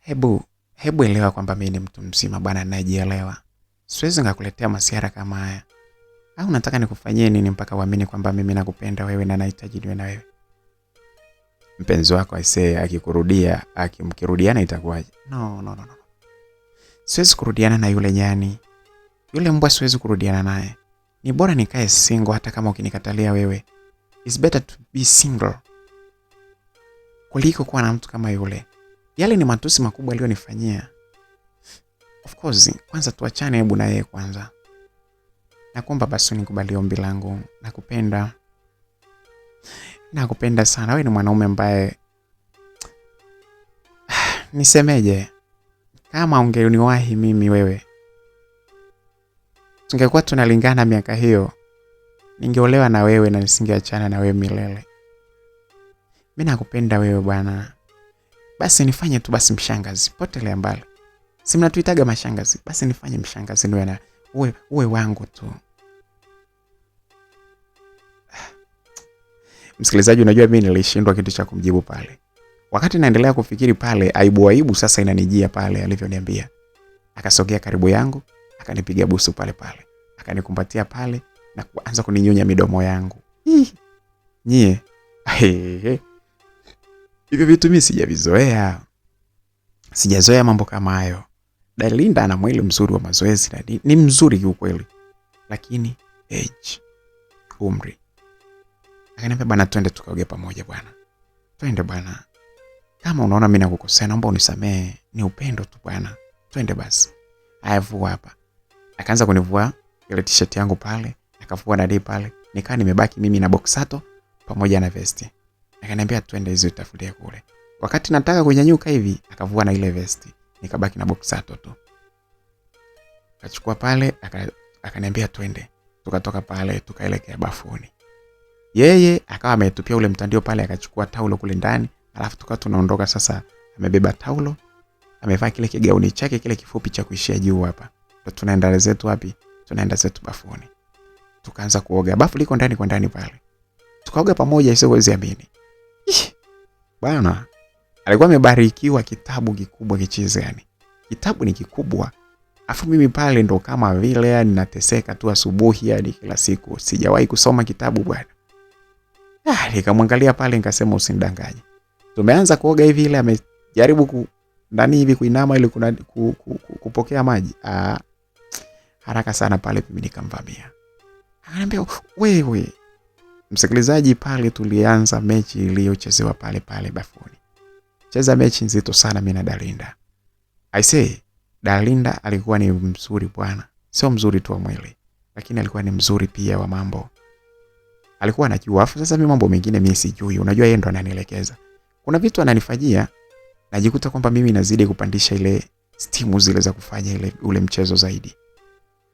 Hebu elewa kwamba mimi ni mtu mzima bwana ninajielewa. Siwezi ngakuletea masiara kama haya. Au unataka nikufanyie nini mpaka uamini kwamba mimi nakupenda wewe na nahitaji niwe na wewe? Mpenzi wako aisee akimkirudiana itakuwaje? No. Siwezi kurudiana na yule nyani. Yule mbwa siwezi kurudiana naye. Ni bora nikae single hata kama ukinikatalia wewe. It's better to be single kuliko kuwa na mtu kama yule. Yale ni matusi makubwa aliyonifanyia. Of course, kwanza tuachane hebu na yeye kwanza. Nakuomba basi unikubalie ombi langu. Nakupenda sana. Wewe ni mwanaume ambaye nisemeje? Kama ungeniwahi mimi wewe, tungekuwa tunalingana miaka hiyo. Ningeolewa na wewe na nisingeachana na wewe milele. Mimi nakupenda wewe bwana. Basi nifanye tu basi mshangazi, potelea mbali. Si mnatuitaga mashangazi, basi nifanye mshangazi niwe na uwe wangu tu. Msikilizaji, unajua mimi nilishindwa kitu cha kumjibu pale. Wakati naendelea kufikiri pale, aibu sasa inanijia pale alivyoniambia. Akasogea karibu yangu, akanipigia busu pale. Akanikumbatia pale na kuanza kuninyonya midomo yangu. Nyie. Hivyo vitu mimi sijavizoea. Sijazoea mambo kama hayo. Dalinda ana mwili mzuri wa mazoezi na ni mzuri kiukweli. Lakini age, umri. Akaniambia bwana twende tukaoge pamoja bwana. Twende bwana. Kama unaona mimi nakukosea naomba unisamehe, ni upendo tu bwana. Twende basi. Vua hapa. Akaanza kunivua ile t-shirt yangu pale, akavua na pale. Nikaa nimebaki mimi na boxato pamoja na vesti. Akaniambia twende hizo utafutie kule. Wakati nataka kunyanyuka hivi, akavua na ile vesti. Nikabaki na boxato tu. Akachukua pale, akaniambia twende. Tukatoka pale, tukaelekea bafuni. Yeye akawa ametupia ule mtandio pale, akachukua taulo kule ndani. Alafu tukawa tunaondoka sasa, amebeba taulo, amevaa kile kigauni chake kile kifupi cha kuishia juu hapa. Ndio tunaenda zetu wapi? Tunaenda zetu bafuni. Tukaanza kuoga. Bafu liko ndani kwa ndani pale. Tukaoga pamoja isiwezi amini. Bwana, alikuwa amebarikiwa kitabu kikubwa kichize yani. Kitabu ni kikubwa. Afu mimi pale ndo kama vile yani nateseka tu asubuhi hadi kila siku. Sijawahi kusoma kitabu bwana. Nikamwangalia pale nikasema usinidanganye. Tumeanza kuoga hivi ile amejaribu ndani hivi kuinama ili kupokea maji. Haraka sana pale mimi nikamvamia. Ananiambia wewe. Msikilizaji, pale tulianza mechi iliyochezewa pale bafuni. Cheza mechi nzito sana mimi na Dalinda. I say Dalinda alikuwa ni mzuri bwana. Sio mzuri tu wa mwili, lakini alikuwa ni mzuri pia wa mambo. Alikuwa anajua. Sasa mimi mambo mengine mimi sijui. Unajua yeye ndo ananielekeza. Kuna vitu ananifanyia najikuta kwamba mimi nazidi kupandisha ile stimu zile za kufanya ule mchezo zaidi.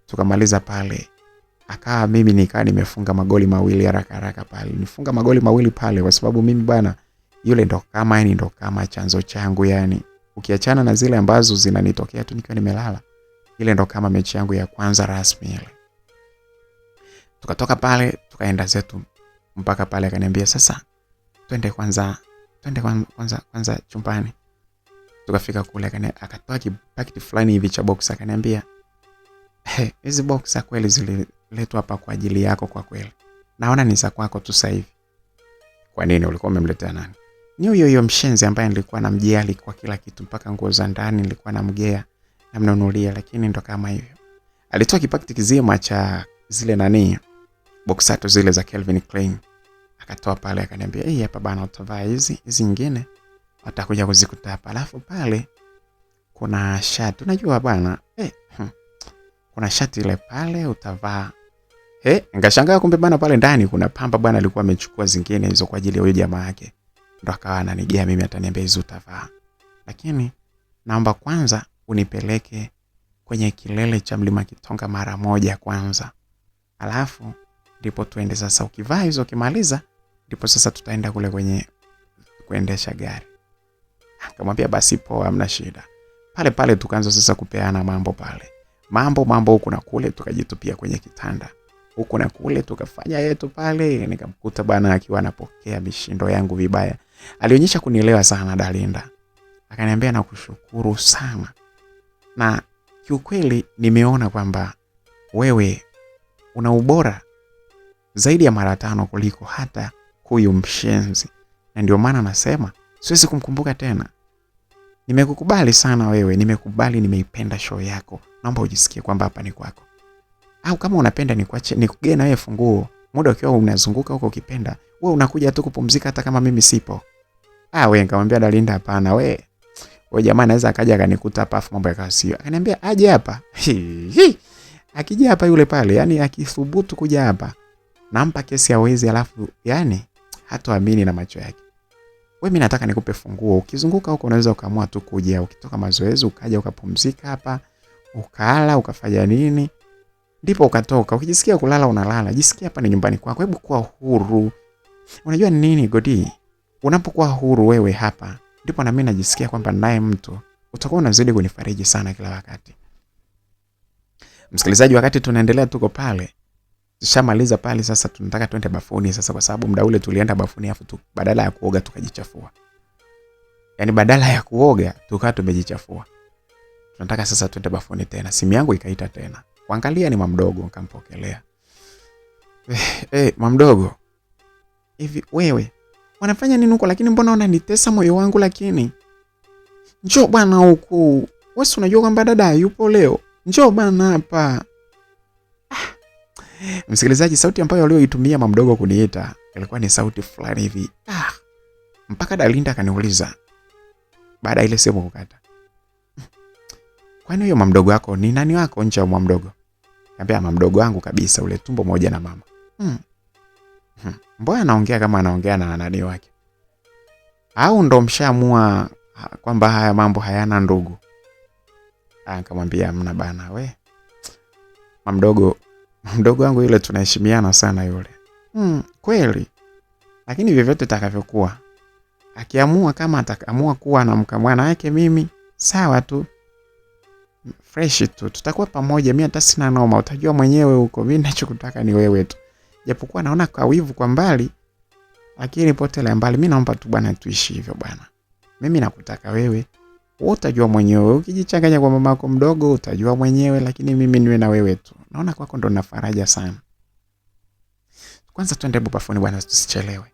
Tukamaliza pale. Akaa mimi nikaa nimefunga magoli mawili haraka pale. Nifunga magoli mawili pale kwa sababu mimi bana yule ndo kama chanzo changu yani. Ukiachana na zile ambazo zinanitokea tu nikiwa nimelala. Ile ndo kama mechi yangu ya kwanza rasmi ile. Tukatoka pale tukaenda zetu mpaka pale akaniambia sasa twende kwanza chumbani. Tukafika kule akatoa kipakiti fulani hivi cha box akaniambia hizi box kweli zililetwa hapa kwa ajili yako kwa kweli. Naona ni za kwako tu sasa hivi. Kwa nini ulikuwa umemletea nani? Ni huyo mshenzi ambaye nilikuwa namjali kwa kila kitu mpaka nguo za ndani nilikuwa namgea namnunulia, lakini ndo kama hivyo. Alitoa kipakiti kizima cha zile boxato zile za Calvin Klein. Akatoa pale akaniambia hapa bana utavaa hizi nyingine watakuja kuzikuta hapa. Alafu pale kuna shati. Unajua bwana, kuna shati ile pale utavaa. Nikashangaa kumbe bwana pale ndani kuna pamba bwana alikuwa amechukua zingine hizo kwa ajili ya huyo jamaa yake. Ndo akawa ananigea mimi ataniambia hizo utavaa. Lakini naomba kwanza unipeleke kwenye kilele cha mlima Kitonga mara moja kwanza. Alafu ndipo tuende sasa, ukivaa hizo ukimaliza ndipo sasa tutaenda kule kwenye kuendesha gari. Akamwambia basi poa, hamna shida. Pale tukaanza sasa kupeana mambo pale. Mambo huku na kule, tukajitupia kwenye kitanda. Huku na kule tukafanya yetu pale. Nikamkuta bana akiwa anapokea mishindo yangu vibaya. Alionyesha kunielewa sana Dalinda. Akaniambia nakushukuru sana. Na kiukweli nimeona kwamba wewe una ubora zaidi ya mara 5 kuliko hata huyu mshenzi. Na ndio maana nasema siwezi kumkumbuka tena. Nimekukubali sana wewe, nimekubali, nimeipenda show yako. Naomba ujisikie kwamba hapa ni kwako. Au kama unapenda nikuache nikugee na wewe funguo. Muda ukiwa unazunguka huko ukipenda, wewe unakuja tu kupumzika hata kama mimi sipo. Wewe nikamwambia Dalinda hapana wewe. Wewe jamaa anaweza akaja akanikuta hapa afu mambo yakawa sio. Akaniambia aje hapa. Akija hapa yule pale, yani akithubutu kuja hapa, nampa kesi ya wezi alafu yani hataamini na macho yake. Wewe mimi nataka nikupe funguo. Ukizunguka huko unaweza ukaamua tu kuja, ukitoka mazoezi ukaja ukapumzika hapa, ukala, ukafanya nini, ndipo ukatoka. Ukijisikia kulala unalala. Jisikia hapa ni nyumbani kwako. Hebu kuwa huru. Unajua nini Godi? Unapokuwa huru wewe hapa, ndipo na mimi najisikia kwamba naye mtu utakuwa unazidi kunifariji sana kila wakati. Msikilizaji, wakati tunaendelea tuko pale, tushamaliza pale sasa tunataka twende bafuni sasa, kwa sababu muda ule tulienda bafuni afu badala ya kuoga tukajichafua. Yaani badala ya kuoga tukawa tumejichafua. Tunataka sasa twende bafuni tena. Simu yangu ikaita tena. Kuangalia ni Mamdogo, nikampokelea. Mamdogo. Hivi wewe wanafanya nini huko, lakini mbona unanitesa moyo wangu lakini? Njoo bwana huku. Wewe unajua kwamba dada yupo leo. Njoo bwana hapa. Msikilizaji, sauti ambayo aliyoitumia Mamdogo kuniita ilikuwa ni sauti fulani hivi. Mpaka Dalinda akaniuliza baada ile simu kukata, kwani huyo Mamdogo wako ni nani wako nje ya Mamdogo? Nikamwambia Mamdogo wangu kabisa, ule tumbo moja na mama. Mbona anaongea kama anaongea na nani wake? Au ndo mshaamua kwamba haya mambo hayana ndugu? Nikamwambia mna bana we. Mamdogo wangu yule tunaheshimiana sana yule. Kweli. Lakini vyovyote itakavyokuwa, akiamua kama ataamua kuwa na mkamwana wake mimi, sawa tu. Fresh tu. Tutakuwa pamoja, mimi hata sina noma, utajua mwenyewe huko. Mimi ninachokutaka ni wewe tu. Japokuwa naona kwa wivu kwa mbali, lakini potele mbali, mimi naomba tu bwana tuishi hivyo bwana. Mimi nakutaka wewe. Utajua mwenyewe. Ukijichanganya kwa mama yako mdogo utajua mwenyewe, lakini mimi niwe na wewe tu. Naona kwako ndo na faraja sana. Kwanza twende bafuni bwana, tusichelewe.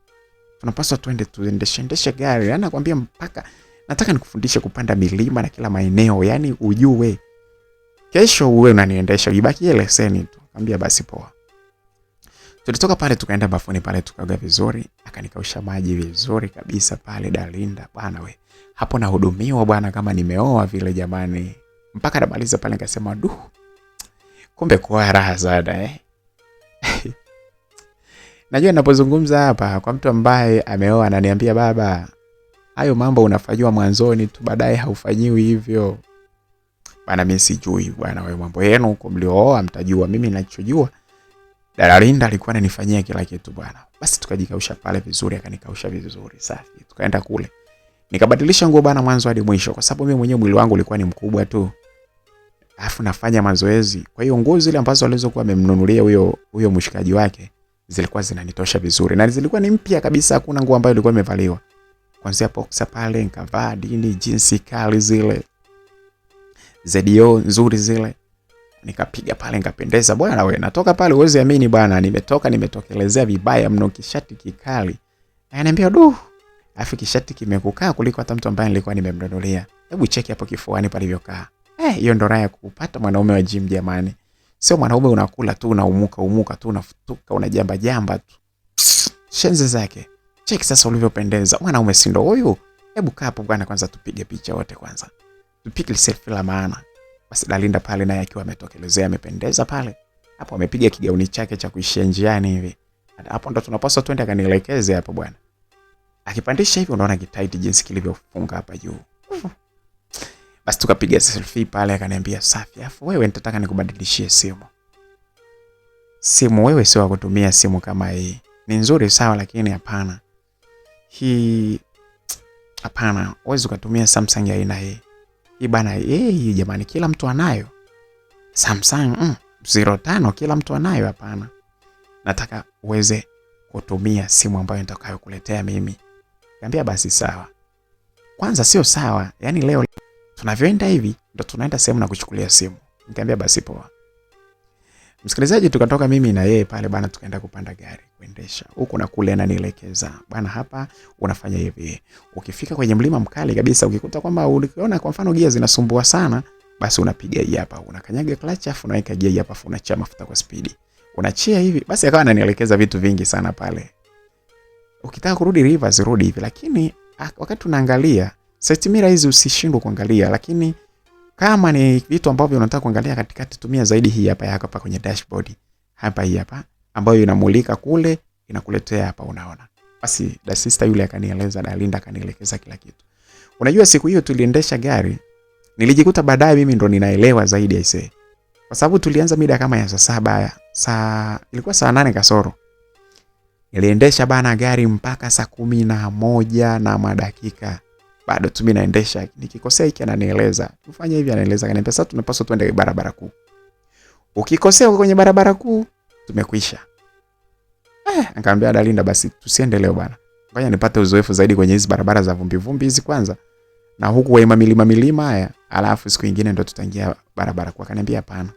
Tunapaswa tuendeshe gari. Yaani nakwambia mpaka nataka nikufundishe kupanda milima na kila maeneo, yani ujue. Kesho uwe unaniendesha, ibaki ile leseni tu. Nikamwambia basi poa. Tulitoka pale tukaenda bafuni pale tukaoga vizuri, akanikausha maji vizuri kabisa pale Dalinda. Bwana we, hapo nahudumiwa bwana kama nimeoa vile jamani. Mpaka namaliza pale nikasema kumbe kwa raha sana Najua ninapozungumza hapa kwa mtu ambaye ameoa ananiambia baba, hayo mambo unafanywa mwanzoni tu, baadaye haufanyiwi hivyo. Bwana mimi sijui bwana, wewe mambo yenu huko mliooa mtajua. Mimi ninachojua Dalinda alikuwa ananifanyia kila kitu bwana. Basi tukajikausha pale vizuri, akanikausha vizuri safi. Tukaenda kule. Nikabadilisha nguo bwana mwanzo hadi mwisho, kwa sababu mimi mwenyewe mwili wangu ulikuwa ni mkubwa tu. Alafu nafanya mazoezi. Kwa hiyo nguo zile ambazo alizokuwa amemnunulia huyo mshikaji wake zilikuwa zinanitosha vizuri. Na zilikuwa ni mpya kabisa, hakuna nguo ambayo ilikuwa imevaliwa. Kuanzia boxer pale nikavaa dini jinsi kali zile. ZDO nzuri zile. Nikapiga pale nikapendeza bwana wewe. Natoka pale uweze amini bwana, nimetokelezea vibaya mno, kishati kikali. Ananiambia afi kishati kimekukaa kuliko hata mtu ambaye nilikuwa nimemnunulia. Hebu cheki hapo kifuani palivyokaa. Hiyo ndo raha ya kupata mwanaume wa gym jamani. Sio mwanaume unakula tu unaumuka tu unafutuka unajamba tu. Shenzi zake. Cheki sasa ulivyopendeza. Mwanaume si ndo huyu? hebu kaa hapo bwana, kwanza tupige picha wote kwanza. Tupige selfie la maana. Basi Dalinda pale naye akiwa ametokelezea amependeza pale. Hapo amepiga kigauni chake cha kuishia njiani hivi. Hapo ndo tunapaswa twende akanielekeze hapo bwana. Akipandisha hivi unaona kitaiti jinsi kilivyofunga hapa juu. Basi tukapiga selfie pale, akaniambia safi. Afu wewe nitataka nikubadilishie simu. Simu wewe sio wa kutumia simu kama hii. Ni nzuri sawa, lakini hapana. Hii hapana, uwezi ukatumia Samsung ya aina hii. Hii bana, hii jamani kila mtu anayo. Samsung 05 kila mtu anayo, hapana. Nataka uweze kutumia simu ambayo nitakayokuletea mimi. Niambia basi sawa. Kwanza sio sawa, yani leo tunavyoenda hivi ndo tunaenda sehemu na kuchukulia simu. Nikamwambia basi poa. Msikilizaji, tukatoka mimi na yeye pale bana, tukaenda kupanda gari kuendesha. Huko na kule ananielekeza. Bana, hapa unafanya hivi. Ukifika kwenye mlima mkali kabisa, ukikuta kwamba uliona kwa mfano gia zinasumbua sana, basi unapiga hii hapa. Unakanyaga clutch afu unaweka gia hapa, afu unachia mafuta kwa speed. Unachia hivi. Basi akawa ananielekeza vitu vingi sana pale. Ukitaka kurudi reverse rudi hivi, lakini wakati unaangalia side mirror hizi usishindwe kuangalia, lakini kama ni vitu ambavyo unataka kuangalia katikati, tumia zaidi hii hapa yako hapa kwenye dashboard. Hapa hii hapa ambayo inamulika kule, inakuletea hapa unaona. Basi da sister yule akanieleza, Dalinda akanielekeza kila kitu. Unajua siku hiyo tuliendesha gari, nilijikuta baadaye mimi ndo ninaelewa zaidi aisee. Kwa sababu tulianza mida kama ya saa 7, ilikuwa saa 8 kasoro. Niliendesha bana gari mpaka saa 11 na madakika. Bado tu mimi naendesha, nikikosea hiki ananieleza. Tufanye hivi, anaeleza, akaniambia sasa tunapaswa tuende barabara kuu. Ukikosea kwenye barabara kuu, tumekwisha. Nikamwambia Dalinda basi tusiende leo bana. Ngoja nipate uzoefu zaidi kwenye hizi barabara za vumbi hizi kwanza. Na huku wa milima haya, alafu siku nyingine ndo tutaingia barabara kuu. Akaniambia hapana.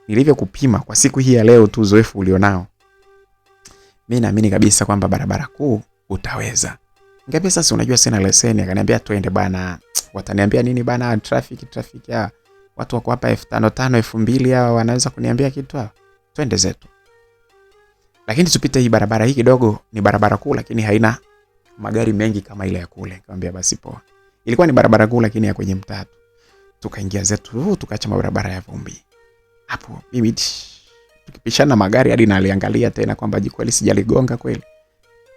Nilivyo kupima kwa siku hii ya leo tu uzoefu ulionao, mimi naamini kabisa kwamba barabara kuu utaweza. Ngapi sasa unajua sina leseni. Akaniambia twende bana. Wataniambia nini bana, traffic ya watu wako hapa 1500 2000 hao wanaweza kuniambia kitu hao. Twende zetu. Lakini tupite hii barabara hii kidogo, ni barabara kuu lakini haina magari mengi kama ile ya kule. Nikamwambia basi poa. Ilikuwa ni barabara kuu lakini ya kwenye mtaa. Tukaingia zetu, tukaacha barabara ya vumbi. Hapo mimi tukipishana magari hadi naaliangalia tena kwamba jikweli sijaligonga kweli.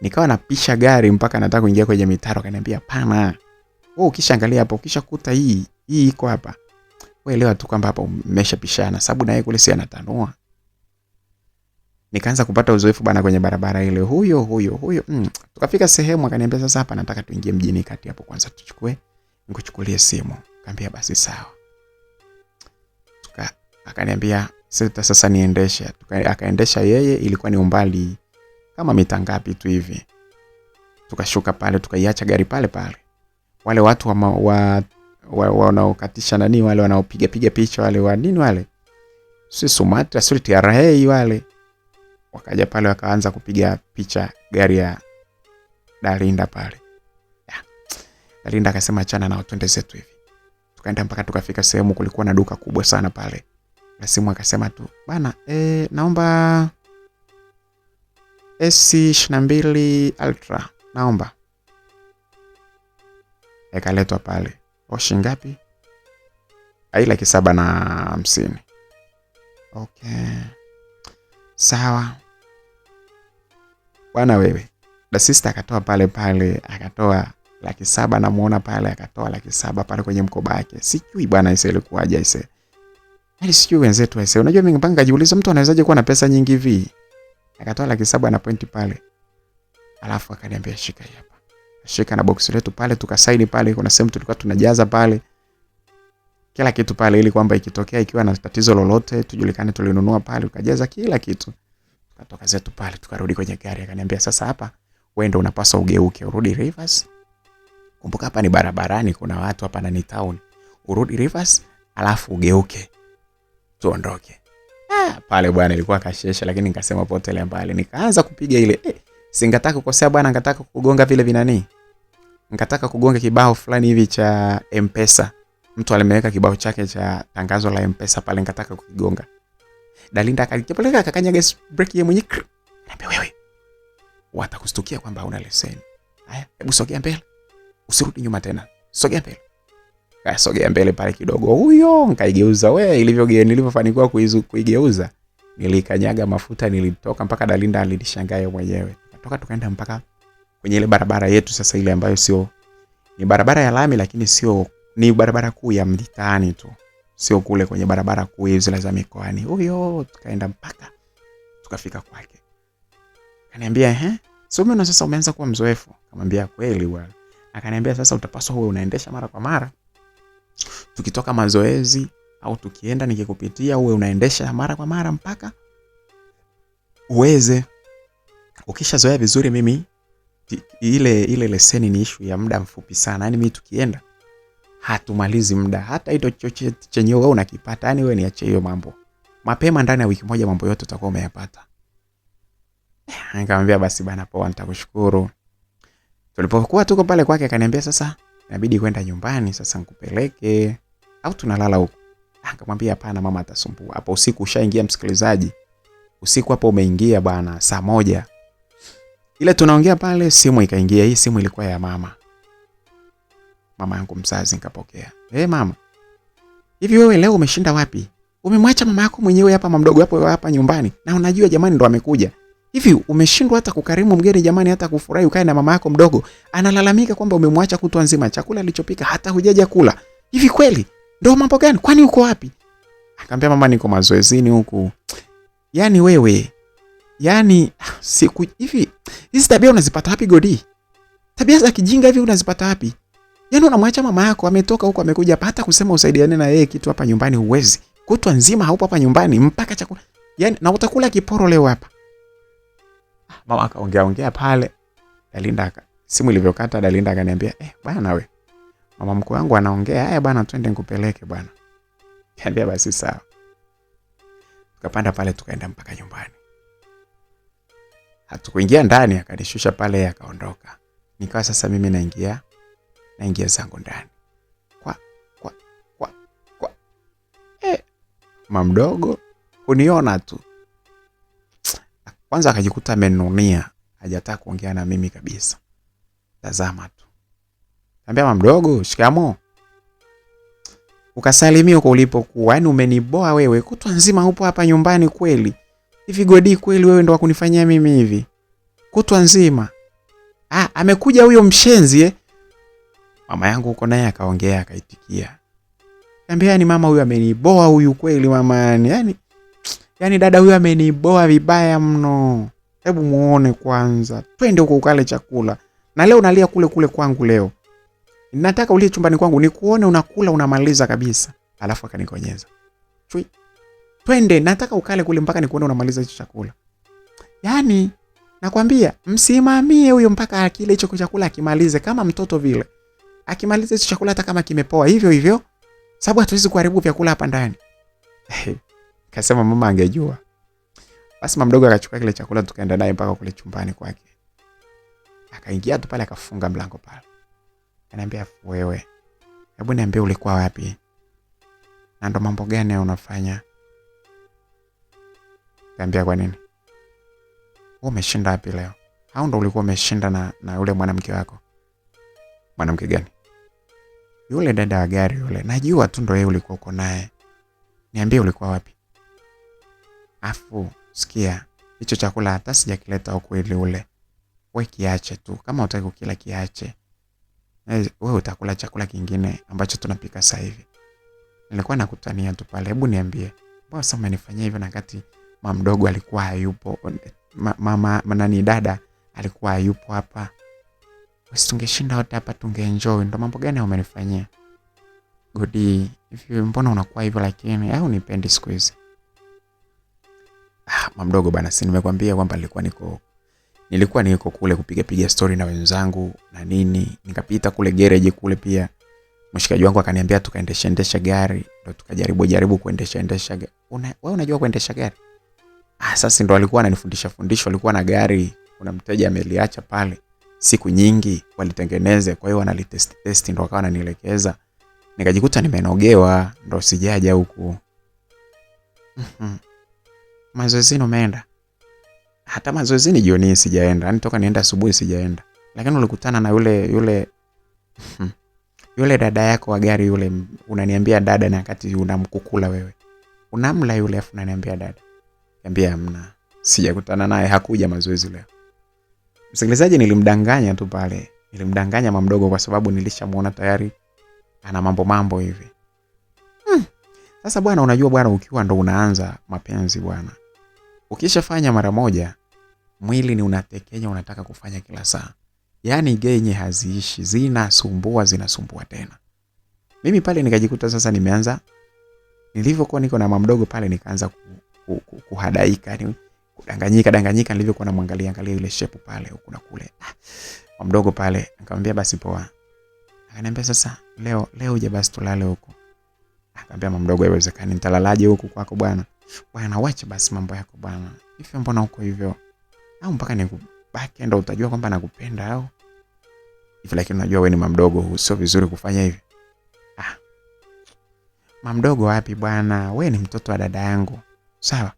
Nikawa napisha gari mpaka nataka kuingia kwenye mitaro. Akaniambia hapana. Wewe ukishaangalia hapo, ukishakuta hii iko hapa, wewe elewa tu kwamba hapa umeshapishana, sababu na yeye kule si anatanua. Nikaanza kupata uzoefu bana kwenye barabara ile. Huyo. Tukafika sehemu akaniambia sasa hapa nataka tuingie mjini kati hapo, kwanza nikuchukulie simu. Nikamwambia basi sawa. Akaniambia sasa niendeshe. Akaendesha yeye, ilikuwa ni umbali kama mita ngapi tu hivi. Tukashuka pale, tukaiacha gari pale. Wale watu wanaokatisha nani, wale wanaopiga picha wale wa nini wale, si Sumatra, si TRA wale, wakaja pale wakaanza kupiga picha gari ya Dalinda pale. Dalinda akasema achana na twende zetu hivi. Tukaenda mpaka tukafika sehemu kulikuwa na duka kubwa sana pale. Na simu akasema tu, "Bana, naomba S22 Ultra, naomba." Ekaletwa pale. Oshi ngapi? Aila 750. Okay. Sawa. Bwana wewe. Da sister akatoa pale akatoa 700 namuona pale, akatoa 700 pale kwenye mkoba wake. Sijui bwana ise ilikuwaje ise. Hali sijui wenzetu ise. Unajua mimi mpanga najiuliza mtu anawezaje kuwa na pesa nyingi hivi? Akatoa 700 na pointi pale. Alafu akaniambia shika hapa. Shika na box letu pale, tukasaini pale, kuna sehemu tulikuwa tunajaza pale kila kitu pale, ili kwamba ikitokea ikiwa na tatizo lolote tujulikane tulinunua pale. Tukajaza kila kitu, tukatoka zetu pale, tukarudi kwenye gari. Akaniambia sasa hapa wewe ndio unapaswa ugeuke, urudi reverse. Kumbuka hapa ni barabarani, kuna watu hapa na ni town. Urudi reverse alafu ugeuke, tuondoke. Pale bwana ilikuwa kashesha, lakini nikasema potele mbali. Nikaanza kupiga ile singataka kukosea bwana, ngataka kugonga vile vinani. Ngataka kugonga kibao fulani hivi cha M-Pesa. Mtu alimeweka kibao chake cha tangazo la M-Pesa pale, ngataka kukigonga. Dalinda akajipeleka akakanyaga brake yeye mwenyewe. Niambia wewe, watakustukia kwamba una leseni. Haya, hebu sogea mbele. usirudi nyuma tena. Sogea mbele. Kasogea mbele pale kidogo. Huyo nikaigeuza. Nilivyofanikiwa kuigeuza. Nilikanyaga mafuta, nilitoka mpaka Dalinda alinishangaa yeye mwenyewe. Tukaenda mpaka kwenye ile barabara yetu sasa, ile ambayo sio ni barabara ya lami, lakini sio ni barabara kuu ya mtaani tu. Sio kule kwenye barabara kuu zile za mikoani. Huyo tukaenda mpaka tukafika kwake. Akaniambia, "So mimi sasa umeanza kuwa mzoefu." Akamwambia, "Kweli bwana." Akaniambia, "Sasa utapaswa wewe unaendesha mara kwa mara. Tukitoka mazoezi au tukienda nikikupitia uwe unaendesha mara kwa mara mpaka uweze. Ukishazoea vizuri mimi ile leseni ni issue ya muda mfupi sana. Yaani mimi tukienda hatumalizi muda. Hata hicho chochote chenye wewe unakipata, yani wewe niache hiyo mambo. Mapema ndani ya wiki moja mambo yote utakuwa umeyapata." Nikamwambia basi bana, poa, nitakushukuru. Tulipokuwa tuko pale kwake akaniambia, "Sasa inabidi kwenda nyumbani, sasa nikupeleke au tunalala huko?" Nikamwambia, "Hapana mama atasumbua. Hapo usiku ushaingia msikilizaji. Usiku hapo umeingia bwana, saa 1. Ile tunaongea pale simu ikaingia. Hii simu ilikuwa ya mama yangu mzazi. Nikapokea. Mama. Hivi wewe leo umeshinda wapi? Umemwacha mama yako mwenyewe hapa mdogo hapo hapa nyumbani. Na unajua jamani ndo amekuja. Hivi umeshindwa hata kukarimu mgeni jamani, hata kufurahi ukae na mama yako mdogo. Analalamika kwamba umemwacha kutwa nzima, chakula alichopika hata hujaja kula. Hivi kweli? Ndio mambo gani? Kwani uko wapi?" Akamwambia, "Mama niko mazoezini huku." Yaani wewe, yaani siku hivi hizi tabia unazipata wapi Godi? Tabia za kijinga hivi unazipata wapi? Yaani unamwacha mama yako ametoka huko amekuja hapa, hata kusema usaidiane na yeye kitu hapa nyumbani huwezi. Kutwa nzima haupo hapa nyumbani mpaka chakula. Yaani na utakula kiporo leo hapa. Mama akaongea pale. Dalinda simu ilivyokata, Dalinda akaniambia, "Bwana we, mama mkuu wangu anaongea. Haya bwana, twende nikupeleke bwana." Niambia basi sawa. Tukapanda pale tukaenda mpaka nyumbani. Hatukuingia ndani, akanishusha pale akaondoka. Nikawa sasa mimi naingia zangu ndani. Kwa mama mdogo uniona tu. Kwanza akajikuta amenunia, hajataka kuongea na mimi kabisa. Tazama tu. Niambia, "Mama mdogo, shikamo." Ukasalimia huko ulipokuwa. Yaani umeniboa wewe, kutwa nzima upo hapa nyumbani kweli? Hivi Godi kweli wewe ndo wakunifanyia mimi hivi? Kutwa nzima. Amekuja huyo mshenzi Mama yangu huko naye akaongea akaitikia. Niambia, "Ni mama huyu ameniboa huyu kweli mama yani dada huyu ameniboa vibaya mno. Hebu muone kwanza. Twende huko ukale chakula. Na leo nalia kule kwangu leo. Nataka ulie chumbani kwangu nikuone unakula unamaliza kabisa." Alafu akanikonyeza. "Chui. Twende, nataka ukale kule mpaka nikuone unamaliza hicho chakula." Yaani nakwambia msimamie huyo mpaka akile hicho chakula akimalize kama mtoto vile. Akimaliza hicho chakula hata kama kimepoa hivyo. Sababu hatuwezi kuharibu vyakula hapa ndani. Kasema mama angejua. Basi mama mdogo akachukua kile chakula tukaenda naye mpaka kule chumbani kwake. Akaingia tu pale akafunga mlango pale. Ananiambia, "Wewe, hebu niambie ulikuwa wapi? Na ndo mambo gani unafanya?" Niambia, "Kwa nini? Wewe umeshinda wapi leo? Au ndo ulikuwa umeshinda na yule mwanamke wako?" "Mwanamke gani?" "Yule dada wa gari yule. Najua tu ndo yeye ulikuwa uko naye. Niambie ulikuwa wapi?" "Afu, sikia, hicho chakula hata sijakileta huko ili ule. Wewe kiache tu. Kama utaki kukila kiache. Wewe utakula chakula kingine ambacho tunapika sasa hivi. Nilikuwa nakutania tu pale. Hebu niambie, mbona sasa umenifanyia hivyo na wakati mama mdogo alikuwa hayupo? Mama nani dada alikuwa hayupo hapa. Wewe tungeshinda wote hapa tungeenjoy. Ndo mambo gani umenifanyia? Godi, hivi mbona unakuwa hivyo lakini au unipendi siku hizi?" Mama mdogo bana, si nimekwambia kwamba nilikuwa niko kule kupiga story na wenzangu na nini. Nikapita kule garage kule pia. Mshikaji wangu akaniambia tukaendesha gari, ndo tukajaribu kuendesha gari. Wewe unajua kuendesha gari? Sasa ndo alikuwa ananifundisha alikuwa na gari, kuna mteja ameliacha pale siku nyingi walitengeneze, kwa hiyo wanalitest ndo akawa ananielekeza. Nikajikuta nimenogewa, ndo sijaja huku. Mazoezini umeenda? Hata mazoezini jioni sijaenda. Yaani toka nienda asubuhi sijaenda. Lakini ulikutana na Yule dada yako wa gari yule, unaniambia dada na wakati unamkukula wewe. Unamla yule afu unaniambia dada. Niambia hamna. Sijakutana naye, hakuja mazoezi leo. Msikilizaji, nilimdanganya tu pale. Nilimdanganya mama mdogo kwa sababu nilishamuona tayari ana mambo hivi. Sasa bwana, unajua bwana, ukiwa ndo unaanza mapenzi bwana, ukishafanya mara moja mwili ni unatekenya, unataka kufanya kila saa. Yaani genye haziishi, zinasumbua tena. Mimi pale nikajikuta sasa nimeanza, nilivyokuwa niko na mama mdogo pale nikaanza kuhadaika, yani kudanganyika nilivyokuwa namwangalia ile shepu pale huku na kule. Mama mdogo pale nikamwambia basi poa. Akaniambia sasa leo uje basi tulale huko. Akamwambia mama mdogo, haiwezekani, nitalalaje huko kwako bwana? Bwana wacha basi mambo yako bwana. Hivi mbona uko hivyo? Au mpaka nikubaki ndo utajua kwamba nakupenda au? Hivi lakini unajua wewe ni mama mdogo, sio vizuri kufanya hivi. Mama mdogo wapi bwana? Wewe ni mtoto wa dada yangu. Sawa?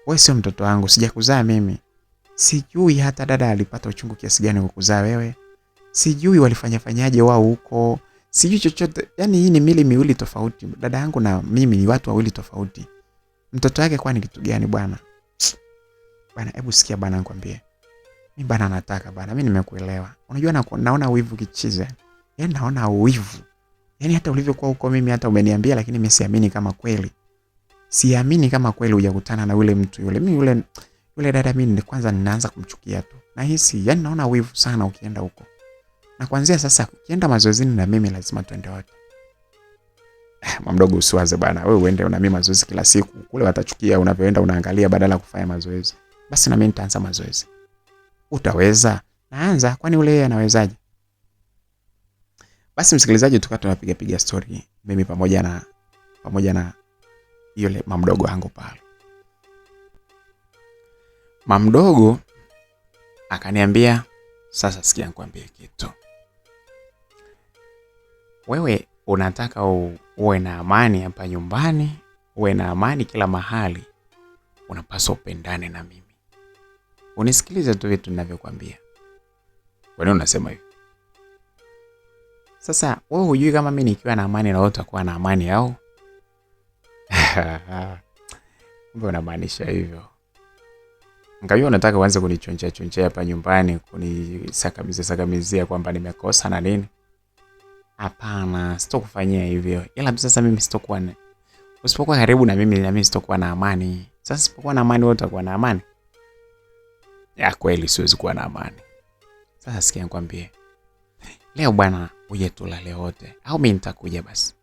Wewe sio mtoto wangu, sijakuzaa mimi. Sijui hata dada alipata uchungu kiasi gani kukuzaa wewe. Sijui walifanyaje wao huko. Sijui chochote. Yaani hii ni mili miwili tofauti. Dada yangu na mimi ni watu wawili tofauti. Mtoto wake kwani kitu gani bwana? Bwana, hebu sikia bwana, nikwambie. Mimi bwana nataka bwana, mimi nimekuelewa. Unajua naona wivu kichize. Yaani naona wivu. Yaani hata ulivyokuwa huko mimi hata umeniambia, lakini mimi siamini kama kweli. Siamini kama kweli hujakutana na yule mtu yule. Mimi yule dada mimi kwanza ninaanza kumchukia tu. Nahisi yaani naona wivu sana ukienda huko. Na kuanzia sasa ukienda mazoezini na mimi lazima tuende wote. Mama mdogo usiwaze bana. Wewe uende na mimi mazoezi kila siku. Kule watachukia unavyoenda unaangalia badala kufanya mazoezi. Basi na mimi nitaanza mazoezi. Utaweza? Naanza, kwani yule anawezaje? Basi msikilizaji, tukawa tunapiga story mimi pamoja na yule mama mdogo wangu pale. Mama mdogo akaniambia, sasa sikia nikwambie kitu. Wewe unataka uwe na amani hapa nyumbani, uwe na amani kila mahali, unapaswa upendane na mimi. Unisikilize tu vitu ninavyokuambia. Kwa nini unasema hivi? Sasa wewe hujui kama mimi nikiwa na amani na wewe utakuwa na amani au? Mbona unamaanisha hivyo? Ngajua unataka uanze kunichonchea hapa nyumbani, kunisakamizia kwamba nimekosa na nini? Hapana, sitokufanyia hivyo. Ila sasa mimi sitokuwa usipokuwa karibu na mimi sitokuwa na amani. Sasa sipokuwa na amani wewe utakuwa na amani? Ya kweli siwezi kuwa na amani. Sasa sikia nikwambie. Leo bwana uje tulale wote au mimi nitakuja basi?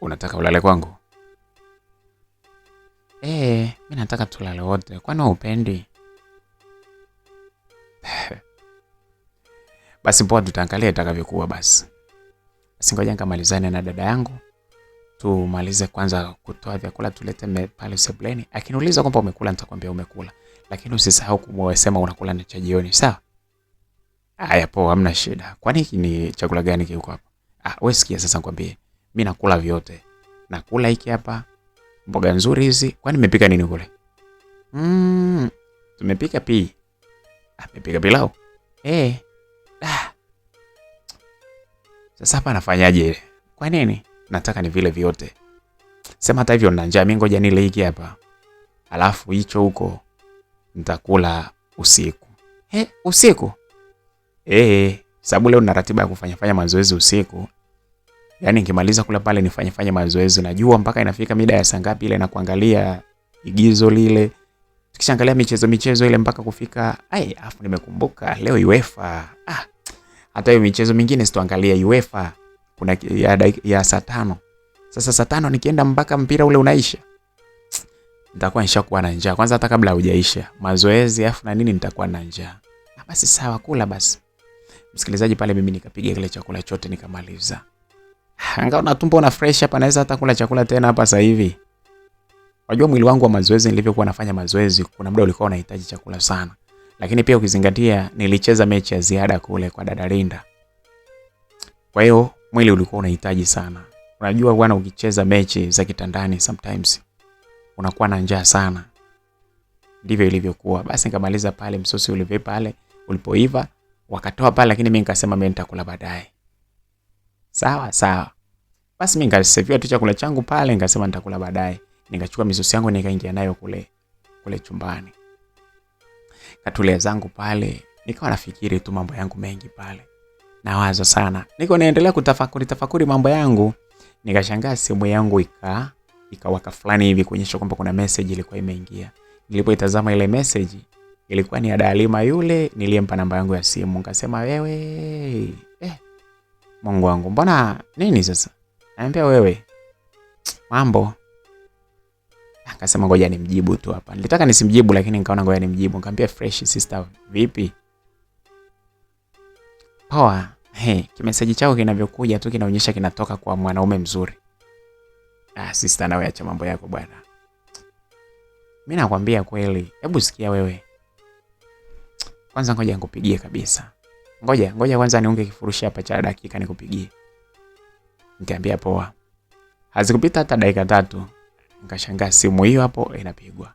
Unataka ulale kwangu? Mimi nataka tulale wote. Kwani upendi? Basi poa, tutaangalia itakavyokuwa basi. Basi ngoja nikamalizane na dada yangu. Tumalize kwanza kutoa vyakula tulete pale sebuleni. Akiniuliza kwamba umekula nitakwambia umekula. Lakini usisahau kumsema unakula na cha jioni, sawa? Haya poa, hamna shida. Kwani hiki ni chakula gani kiko hapa? Wewe sikia sasa nikwambie. Mimi nakula vyote. Nakula hiki hapa. Mboga nzuri hizi. Kwani nimepika nini kule? Tumepika pii. Nimepika pilau. Sasa hapa nafanyaje? Kwa nini? Nataka ni vile vyote. Sema hata hivyo na njaa, mimi ngoja nile hiki hapa. Alafu hicho huko nitakula usiku. Usiku? Sababu leo nina ratiba ya kufanya mazoezi usiku. Yaani nikimaliza kula pale nifanye mazoezi, najua mpaka inafika mida ya saa ngapi ile na kuangalia igizo lile. Tukishaangalia michezo ile mpaka kufika, afu nimekumbuka leo UEFA. Hata hiyo michezo mingine sitoangalia UEFA. Kuna ya saa 5. Sasa saa 5 nikienda mpaka mpira ule unaisha, nitakuwa nishakuwa na njaa. Kwanza hata kabla hujaisha mazoezi afu na nini nitakuwa na njaa. Basi sawa, kula basi. Msikilizaji, pale mimi nikapiga kile chakula chote nikamaliza. Angao na tumbo na fresh hapa, naweza hata kula chakula tena hapa sasa hivi. Unajua mwili wangu wa mazoezi, nilivyokuwa nafanya mazoezi, kuna muda ulikuwa unahitaji chakula sana. Lakini pia ukizingatia nilicheza mechi ya ziada kule kwa dada Linda. Kwa hiyo mwili ulikuwa unahitaji sana. Unajua bwana, ukicheza mechi za kitandani sometimes unakuwa na njaa sana. Ndivyo ilivyokuwa. Basi nikamaliza pale, msosi ulivyo pale ulipoiva wakatoa pale, lakini mimi nikasema mimi nitakula baadaye. Sawa sawa. Basi mimi nikasevia tu chakula changu pale, nikasema nitakula baadaye. Nikachukua misosi yangu nikaingia nayo kule chumbani. Katulia zangu pale, nikawa nafikiri tu mambo yangu mengi pale. Nawaza sana. Niko naendelea kutafakuri mambo yangu. Nikashangaa simu yangu ikawaka fulani hivi kuonyesha kwamba kuna message ilikuwa imeingia. Nilipoitazama ile message, ilikuwa ni ya Dalima yule niliyempa namba yangu ya simu. Nikasema wewe, Mungu wangu, mbona nini sasa? Naambia wewe, mambo. Akasema ngoja nimjibu tu hapa. Nilitaka nisimjibu lakini nikaona ngoja nimjibu. Nikamwambia fresh sister, vipi? Poa. Kimeseji chako kinavyokuja tu kinaonyesha kinatoka kwa mwanaume mzuri. Sister, nawe acha mambo yako bwana. Mimi nakwambia kweli, hebu sikia wewe. Kwanza ngoja nikupigie kabisa. Ngoja kwanza niunge kifurushi hapa cha dakika nikupigie. Nikamwambia poa. Hazikupita hata dakika 3. Nikashangaa simu hiyo hapo inapigwa.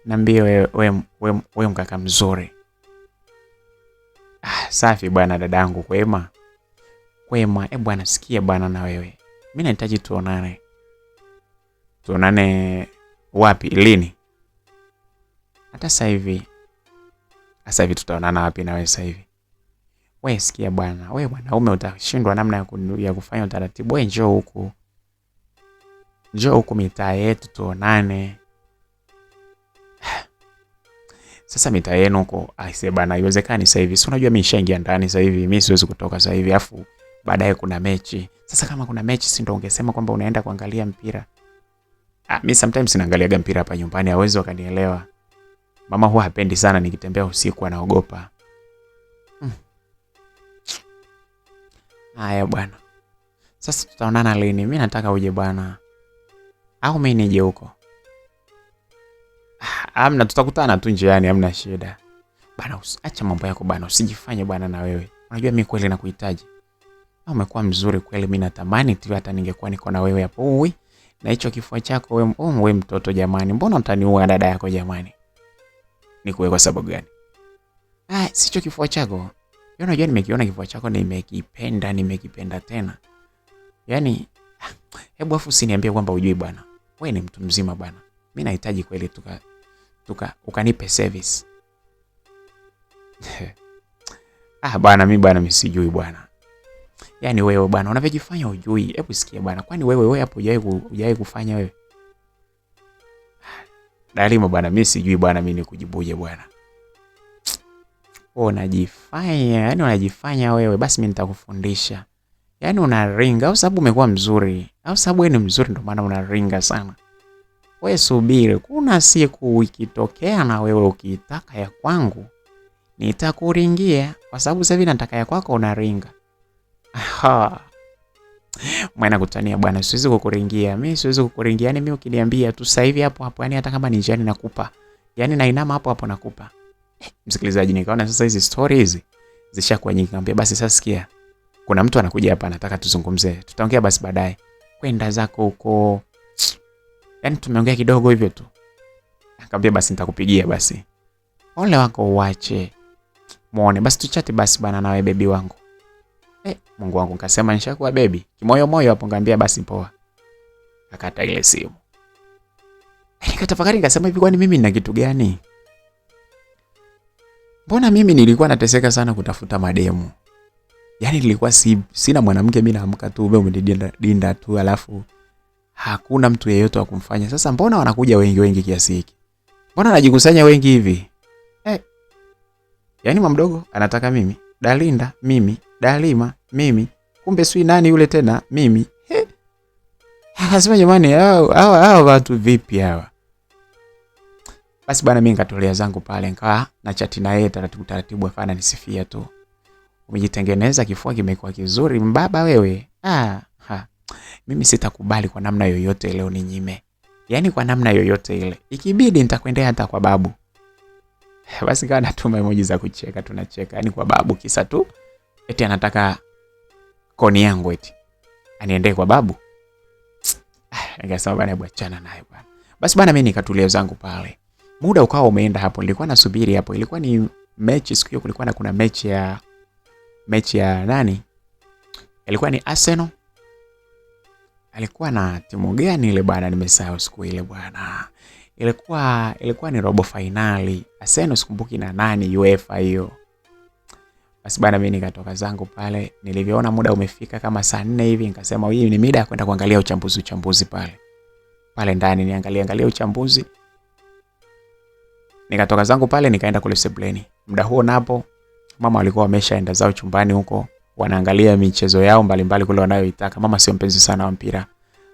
Niambie wewe mkaka mzuri. Safi bwana dadangu, kwema. Bwana sikia bwana na wewe. Mimi nahitaji tuonane. Tuonane wapi? Lini? Hata sasa hivi. Sasa hivi tutaonana wapi na wewe sasa hivi? Wewe sikia bwana, wewe mwanaume utashindwa namna ya kufanya utaratibu. Wewe njoo huku mitaa yetu tuonane. Sasa mitaa yenu huko aise bana, haiwezekani sasa hivi. Si unajua mimi nishaingia ndani sasa hivi, mimi siwezi kutoka sasa hivi, afu baadaye kuna mechi. Sasa kama kuna mechi si ndio ungesema kwamba unaenda kuangalia mpira? Mimi sometimes naangaliaga mpira hapa nyumbani, hawezi wakanielewa. Mama huwa hapendi sana nikitembea usiku, anaogopa. Haya bwana. Sasa tutaonana lini? Mimi nataka uje bwana. Au mimi nije huko? Amna, tutakutana tu njiani, hamna shida. Bana, acha mambo yako bana, usijifanye bwana na wewe. Unajua mimi kweli nakuhitaji. Umekuwa mzuri kweli, mimi natamani tu hata ningekuwa niko na wewe hapo. Na hicho kifua chako wewe mtoto jamani. Mbona utaniua dada yako jamani? Nikuwe kwa sababu gani? Sicho kifua chako. Unajua nimekiona kifua chako nimekipenda tena. Yaani hebu afu usiniambie kwamba hujui bwana. Wewe ni mtu mzima bwana. Mimi nahitaji kweli ukanipe service. Bwana mimi sijui bwana. Yaani wewe bwana unavyojifanya hujui. Hebu sikia bwana. Kwani wewe hapo hujawahi kufanya wewe? Dalima bwana, mimi sijui bwana, mimi nikujibuje bwana. Unajifanya wewe, basi mimi nitakufundisha. Yaani unaringa au sababu umekuwa mzuri? Au sababu wewe ni mzuri ndio maana unaringa sana? Wewe subiri, kuna siku ikitokea na wewe ukitaka ya kwangu, nitakuringia kwa sababu sasa hivi nataka ya kwako unaringa. Mwana kutania bwana, siwezi kukuringia. Mimi siwezi kukuringia. Yaani mimi ukiniambia tu sasa hivi hapo, yaani hata kama ni njiani nakupa. Yaani nainama hapo nakupa. Msikilizaji, nikaona sasa hizi stories zishakuwa nyingi. Nikamwambia basi sasa sikia. Kuna mtu anakuja hapa anataka tuzungumze. Tutaongea basi baadaye. Kwenda zako huko. Yaani tumeongea kidogo hivyo tu. Nikamwambia basi nitakupigia basi. Ole wako uache. Muone basi tuchate basi bana na wewe baby wangu. Mungu wangu, nikasema nishakuwa baby. Kimoyo hapo ngambia basi poa. Akata ile simu. Nikatafakari nikasema hivi, kwani mimi nina kitu gani? Mbona mimi nilikuwa nateseka sana kutafuta mademu? Yaani nilikuwa sina mwanamke, mimi naamka tu wewe umedinda tu alafu hakuna mtu yeyote wa kumfanya. Sasa mbona wanakuja wengi kiasi hiki? Mbona wanajikusanya wengi hivi? Yaani mama mdogo anataka mimi, Dalinda mimi, Dalima mimi, kumbe sui nani yule tena mimi. Akasema jamani, hao watu vipi hawa? Basi bwana mimi nikatolea zangu pale, nikawa na chat na yeye taratibu afana nisifia tu. Umejitengeneza, kifua kimekuwa kizuri mbaba wewe. Mimi sitakubali kwa namna yoyote ile uninyime. Yaani kwa namna yoyote ile. Ikibidi nitakwendea hata kwa babu. Basi kawa natuma emoji za kucheka, tunacheka. Yaani kwa babu kisa tu eti anataka koni yangu eti aniendee kwa babu. Nikasema bwana hebu achana naye bwana. Basi bwana mimi nikatulia zangu pale. Muda ukawa umeenda hapo, nilikuwa nasubiri hapo. Ilikuwa ni mechi siku hiyo, kulikuwa na kuna mechi ya nani? Ilikuwa ni Arsenal. Alikuwa na timu gani ile bwana, nimesahau siku ile bwana. Ilikuwa ni robo finali. Arsenal sikumbuki na nani UEFA hiyo. Basi bwana mimi nikatoka zangu pale, nilivyoona muda umefika kama saa 4 hivi nikasema hii ni mida ya kwenda kuangalia uchambuzi pale. Pale ndani niangalia uchambuzi. Nikatoka zangu pale nikaenda kule sebleni. Muda huo napo mama walikuwa wameshaenda zao chumbani huko, wanaangalia michezo yao mbalimbali kule wanayoitaka. Mama sio mpenzi sana wa mpira,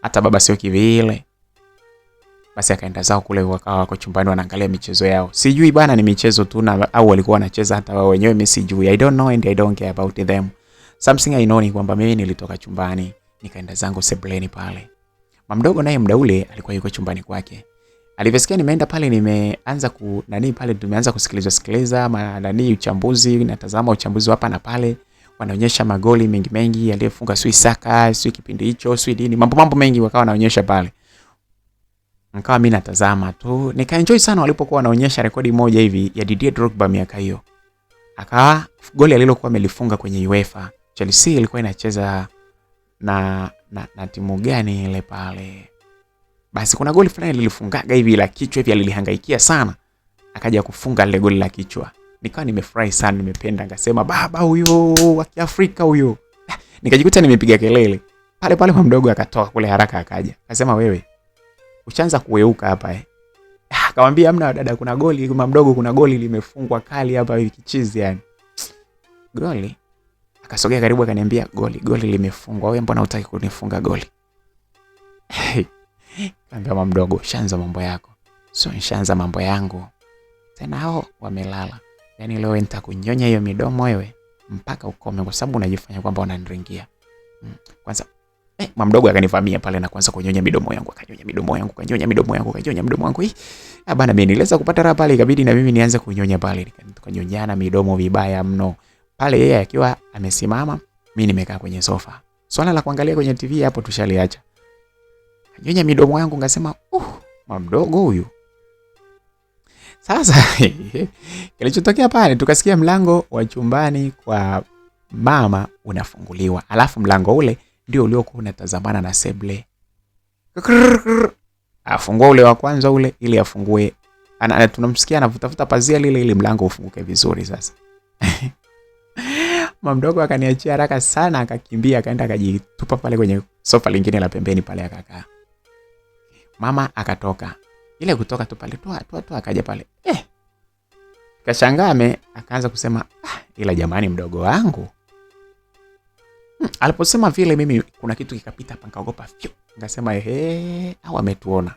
hata baba sio kivile. Basi akaenda zao kule, wakawa wako chumbani wanaangalia michezo yao. Sijui bana ni michezo tu na au walikuwa wanacheza hata wao wenyewe, mimi sijui. I don't know and I don't care about them. Something I know ni kwamba mimi nilitoka chumbani nikaenda zangu sebleni pale. Mamdogo naye muda ule alikuwa yuko chumbani kwake. Alivyosikia nimeenda pale, nimeanza pale tumeanza kusikiliza uchambuzi, natazama uchambuzi hapa na pale. Wanaonyesha magoli mengi aliyefunga sui Saka, sui kipindi hicho, sui dini, mambo mengi wakawa wanaonyesha pale. Nikawa mimi natazama tu, nikaenjoy sana walipokuwa wanaonyesha rekodi moja hivi ya Didier Drogba miaka hiyo. Akawa goli alilokuwa amelifunga kwenye UEFA. Chelsea ilikuwa inacheza na timu gani ile pale? Basi kuna goli fulani lilifungaga hivi la kichwa hivi, alilihangaikia sana. Akaja kufunga ile goli la kichwa. Nikawa nimefurahi sana, nimependa, ngasema baba huyo wa Kiafrika huyo. Nikajikuta nimepiga kelele. Pale mdogo akatoka kule haraka akaja. Akasema wewe ushaanza kuweuka hapa Akamwambia hamna dada, kuna goli mdogo, kuna goli limefungwa kali hapa hivi kichizi yani. Goli? Akasogea karibu akaniambia goli limefungwa. Wewe mbona hutaki kunifunga goli? Kaambia mdogo, shanza mambo yako. Sio nishaanza mambo yangu. Tena hao wamelala. Yaani leo nitakunyonya hiyo midomo wewe mpaka ukome, kwa sababu unajifanya kwamba unaniringia. Kwanza mdogo akanivamia pale na kuanza kunyonya midomo yangu, akanyonya midomo yangu. Bana mimi niliweza kupata raha pale, ikabidi na mimi nianze kunyonya pale. Tukanyonyana midomo vibaya mno. Pale yeye akiwa amesimama, mimi nimekaa kwenye sofa. Swala la kuangalia kwenye TV hapo tushaliacha. Nyonya midomo yangu, ngasema mdogo huyu. Sasa kilichotokea pale, tukasikia mlango wa chumbani kwa mama unafunguliwa. Alafu mlango ule ndio uliokuwa unatazamana na seble. Afungua ule wa kwanza ule ili afungue. Tunamsikia anavutafuta pazia lile ili mlango ufunguke vizuri sasa. Mdogo akaniachia haraka sana, akakimbia akaenda akajitupa pale kwenye sofa lingine la pembeni pale akakaa. Mama akatoka. Ile kutoka tu pale tu akaja pale. Kashangaa akaanza kusema ila jamani mdogo wangu. Aliposema vile mimi kuna kitu kikapita hapa, nikaogopa fyo. Ngasema au ametuona.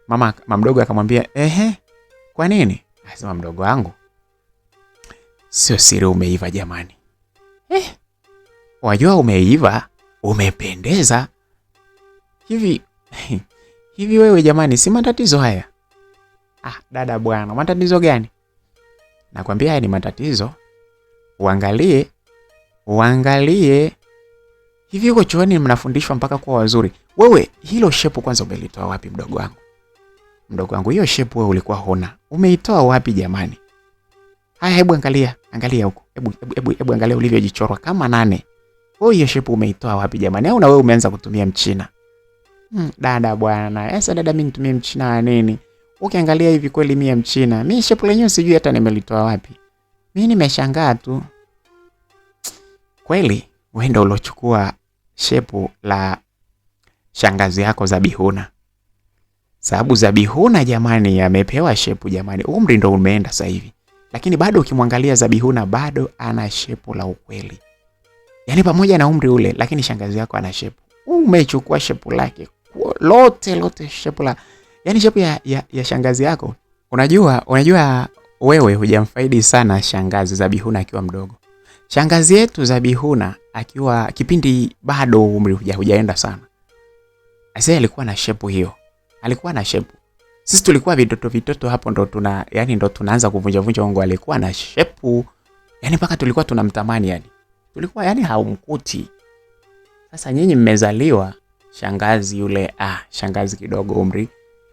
Mama mdogo akamwambia kwa nini? Akasema mdogo wangu, sio siri umeiva jamani. Wajua umeiva, umependeza. Hivi wewe jamani, si matatizo haya? Dada bwana, matatizo gani? Nakwambia haya ni matatizo. Uangalie. Hivi uko chuoni mnafundishwa mpaka kuwa wazuri. Wewe hilo shepu kwanza umelitoa wapi mdogo wangu? Mdogo wangu, hiyo shepu wewe ulikuwa huna. Umeitoa wapi jamani? Haya, hebu angalia huko. Hebu angalia ulivyojichorwa kama 8. Wewe hiyo shepu umeitoa wapi jamani? Au na wewe umeanza kutumia mchina? Dada bwana, sasa dada mimi nitumie mchina wa nini? Ukiangalia hivi kweli mimi mchina. Mimi shepu lenyewe sijui hata nimelitoa wapi. Mimi nimeshangaa tu. Kweli wewe ndio ulochukua shepu la shangazi yako Zabihuna. Sababu Zabihuna jamani amepewa shepu jamani. Umri ndio umeenda sasa hivi. Lakini bado ukimwangalia Zabihuna bado ana shepu la ukweli. Yaani pamoja na umri ule, lakini shangazi yako ana shepu. Umechukua shepu lake. Lote shepu la, yaani shepu ya shangazi yako. Unajua wewe hujamfaidi sana shangazi Zabihuna akiwa mdogo. Shangazi yetu Zabihuna akiwa kipindi bado umri hujaenda sana. Asa alikuwa na shepu hiyo. Alikuwa na shepu. Sisi tulikuwa vitoto hapo ndo tunaanza kuvunja ungo. Alikuwa na shepu. Yaani mpaka tulikuwa tunamtamani yani. Tulikuwa yani haumkuti. Sasa nyinyi mmezaliwa shangazi yule shangazi kidogo umri.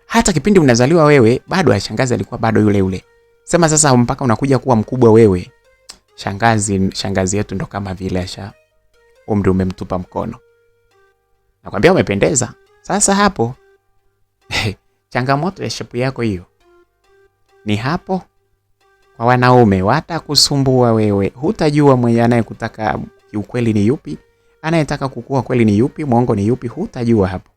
Hata kipindi mnazaliwa wewe bado shangazi alikuwa bado yule. Sema sasa mpaka unakuja kuwa mkubwa wewe. shangazi yetu ndo kama vile umri umemtupa mkono. Nakwambia umependeza. Sasa hapo changamoto ya shepu yako hiyo ni hapo kwa wanaume, watakusumbua wewe. Hutajua mwenye anayekutaka kiukweli ni yupi, anayetaka kukua kweli ni yupi, mwongo ni yupi, hutajua hapo.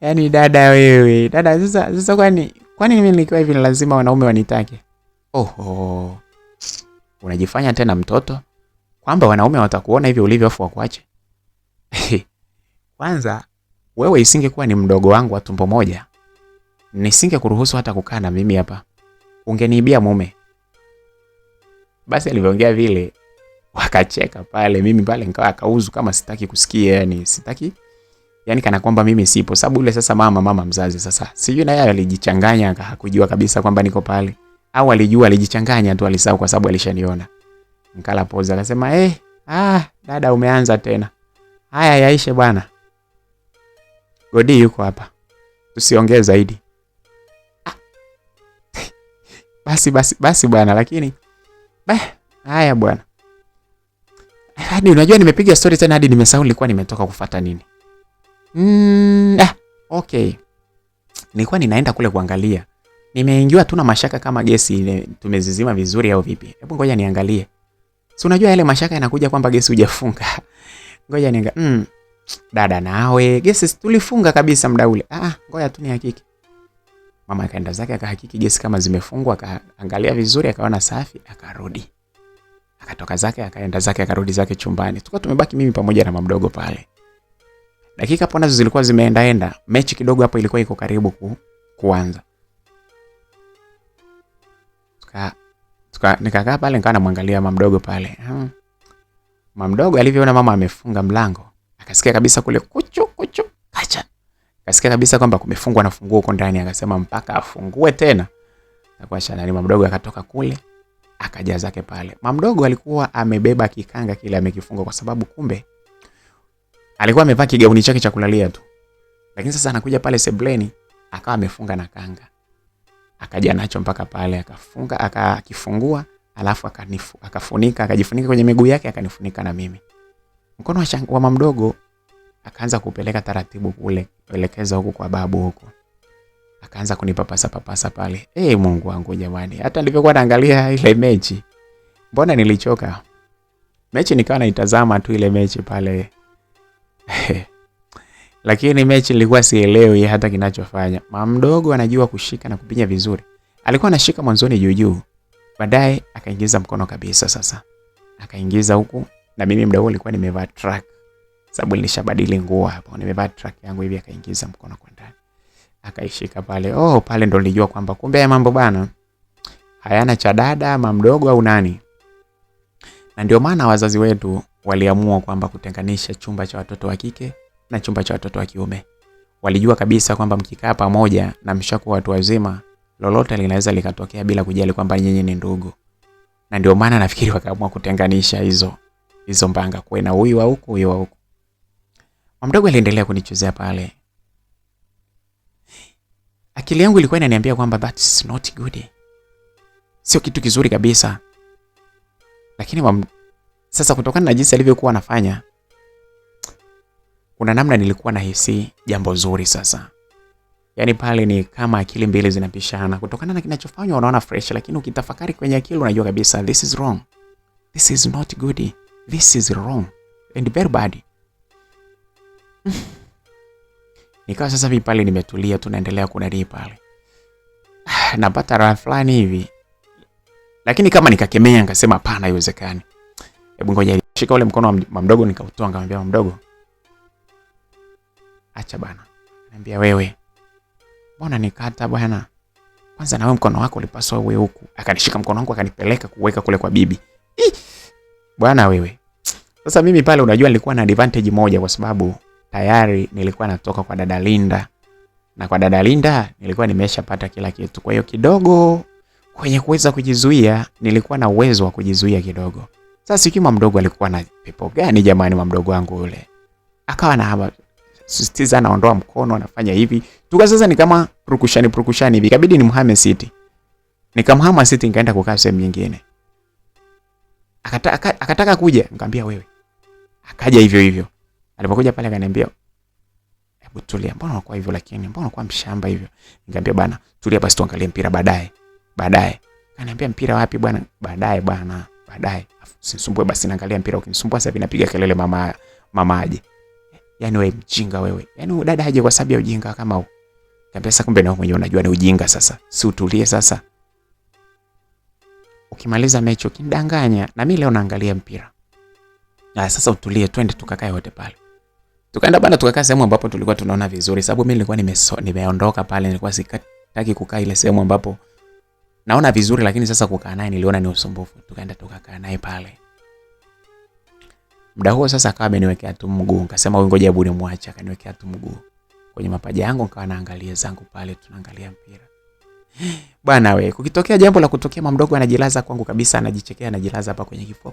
Yaani dada wewe, dada sasa kwani mimi nilikuwa hivi lazima wanaume wanitake? Oho. Unajifanya tena mtoto kwamba wanaume watakuona hivi ulivyo afu wakuache. Kwanza wewe isingekuwa ni mdogo wangu wa tumbo moja, nisingekuruhusu hata kukaa na mimi hapa. Ungeniibia mume. Basi alivyoongea vile wakacheka pale, mimi pale nikawa kauzu kama sitaki kusikia, yani sitaki. Yani kana kwamba mimi sipo, sababu yule sasa mama mzazi sasa. Sijui na yeye alijichanganya hakujua kabisa kwamba niko pale. Au alijua alijichanganya tu, alisahau kwa sababu alishaniona. Nikala poza akasema, dada umeanza tena. Haya yaishe bwana. Godi yuko hapa. Tusiongee zaidi. Basi bwana, lakini haya bwana. Hadi unajua nimepiga story tena hadi nimesahau nilikuwa nimetoka kufuata nini. Okay. Nilikuwa ninaenda kule kuangalia. Nimeingiwa tu na mashaka kama gesi tumezizima vizuri au vipi. Hebu ngoja niangalie. Si unajua yale mashaka yanakuja kwamba gesi hujafunga. Ngoja niangalie. Dada nawe, gesi tulifunga kabisa muda ule. Ngoja tu nihakiki. Mama akaenda zake akahakiki gesi kama zimefungwa, akaangalia vizuri akaona safi, akarudi. Akatoka zake akaenda zake akarudi zake chumbani. Tulikuwa tumebaki mimi pamoja na mamdogo pale. Dakika hapo nazo zilikuwa zimeenda. Mechi kidogo hapo ilikuwa iko karibu kuanza. Nikakaa pale nikawa namwangalia mamdogo pale. Mamdogo alivyoona mama amefunga mlango, akasikia kabisa kule kuchu kacha. Akasikia kabisa kwamba kumefungwa na funguo huko ndani, akasema mpaka afungue tena. Na kwa shana mamdogo akatoka kule, akaja zake pale. Mamdogo alikuwa amebeba kikanga kile amekifunga kwa sababu kumbe alikuwa amevaa kigauni chake cha kulalia tu. Lakini sasa anakuja pale sebleni, akawa amefunga na kanga. Akaja nacho mpaka pale, akafunga, akakifungua, alafu akafunika, akajifunika kwenye miguu yake, akanifunika na mimi. Mkono wa mamdogo akaanza kupeleka taratibu kule, kuelekeza huko kwa babu huko. Akaanza kunipapasa pale. Mungu wangu jamani. Hata nilivyokuwa naangalia ile mechi, mbona nilichoka. Mechi nikawa naitazama tu ile mechi pale. Lakini mechi nilikuwa sielewi hata kinachofanya. Mamdogo anajua kushika na kupinya vizuri. Alikuwa anashika mwanzoni juu. Baadaye akaingiza mkono kabisa sasa. Akaingiza huku na mimi muda huo nilikuwa nimevaa track. Sababu nilishabadili nguo hapo. Nimevaa track yangu hivi, akaingiza mkono kwa ndani. Akaishika pale. Pale ndo nilijua kwamba kumbe haya mambo bana hayana cha dada, mamdogo au nani. Na ndio maana wazazi wetu waliamua kwamba kutenganisha chumba cha watoto wa kike na chumba cha watoto wa kiume. Walijua kabisa kwamba mkikaa pamoja na mshakuwa watu wazima, lolote linaweza likatokea bila kujali kwamba nyinyi ni ndugu. Na ndio maana nafikiri wakaamua kutenganisha hizo mbanga, kwa na huyu wa huku, huyu wa huku. Mamdogo aliendelea kunichezea pale. Akili yangu ilikuwa inaniambia kwamba that's not good. Sio kitu kizuri kabisa. Lakini sasa kutokana na jinsi alivyokuwa anafanya, kuna namna nilikuwa nahisi jambo zuri sasa. Yaani pale ni kama akili mbili zinapishana. Kutokana na kinachofanywa unaona fresh, lakini ukitafakari kwenye akili unajua kabisa this is wrong. This is not good. This is wrong and very bad. Nikawa sasa hivi pale nimetulia, tunaendelea kunadii pale. Napata raha fulani hivi. Lakini kama nikakemea nikasema hapana, haiwezekani. Hebu ngoja nishika ule mkono wa mamdogo nikautoa, nikamwambia mamdogo, acha bana. Ananiambia wewe, mbona nikata bwana? Kwanza na wewe mkono wako ulipaswa uwe huku. Akanishika mkono wangu akanipeleka kuweka kule kwa bibi. Bwana wewe. Sasa mimi pale unajua nilikuwa na advantage moja kwa sababu tayari nilikuwa natoka kwa dada Linda. Na kwa dada Linda nilikuwa nimeshapata kila kitu. Kwa hiyo kidogo kwenye kuweza kujizuia, nilikuwa na uwezo wa kujizuia kidogo. Sasa sijui mamdogo alikuwa na pepo gani jamani, mamdogo wangu yule. Akawa na haba sisitiza, anaondoa mkono, anafanya hivi. Tuka sasa ni kama purukushani hivi. Ikabidi ni Muhammad City. Nikamhama siti nikaenda kukaa sehemu nyingine. Akataka kuja, nikamwambia wewe. Akaja hivyo hivyo. Alipokuja pale akaniambia, hebu tulia, mbona unakuwa hivyo lakini? Mbona unakuwa mshamba hivyo? Nikamwambia bana, tulia basi tuangalie mpira baadaye. Baadaye. Akaniambia mpira wapi bwana? Baadaye bwana, baadaye. Usinisumbue basi naangalia mpira, ukinisumbua sasa napiga kelele mama aje. Yaani wewe mjinga wewe. Yaani dada aje kwa sababu ya ujinga kama huu. Nikamwambia sasa kumbe na wewe mwenyewe unajua ni ujinga sasa. Si utulie sasa. Ukimaliza mechi ukinidanganya na mimi leo naangalia mpira. Na sasa utulie, twende tukakae wote pale. Tukaenda bana tukakaa sehemu ambapo tulikuwa tunaona vizuri, sababu mimi nilikuwa nimeondoka pale, nilikuwa sitaki kukaa ile sehemu ambapo naona vizuri, lakini sasa kukaa naye niliona ni usumbufu. Tukaenda tukakaa naye pale. Muda huo sasa akawa ameniwekea tu mguu, nikasema wewe ngoja hebu nimwache, akaniwekea tu mguu kwenye mapaja yangu, nikawa naangalia zangu pale tunaangalia mpira. Bwana we, kukitokea jambo la kutokea, mama mdogo anajilaza kwangu kabisa, anajichekea, anajilaza hapa kwenye kifua.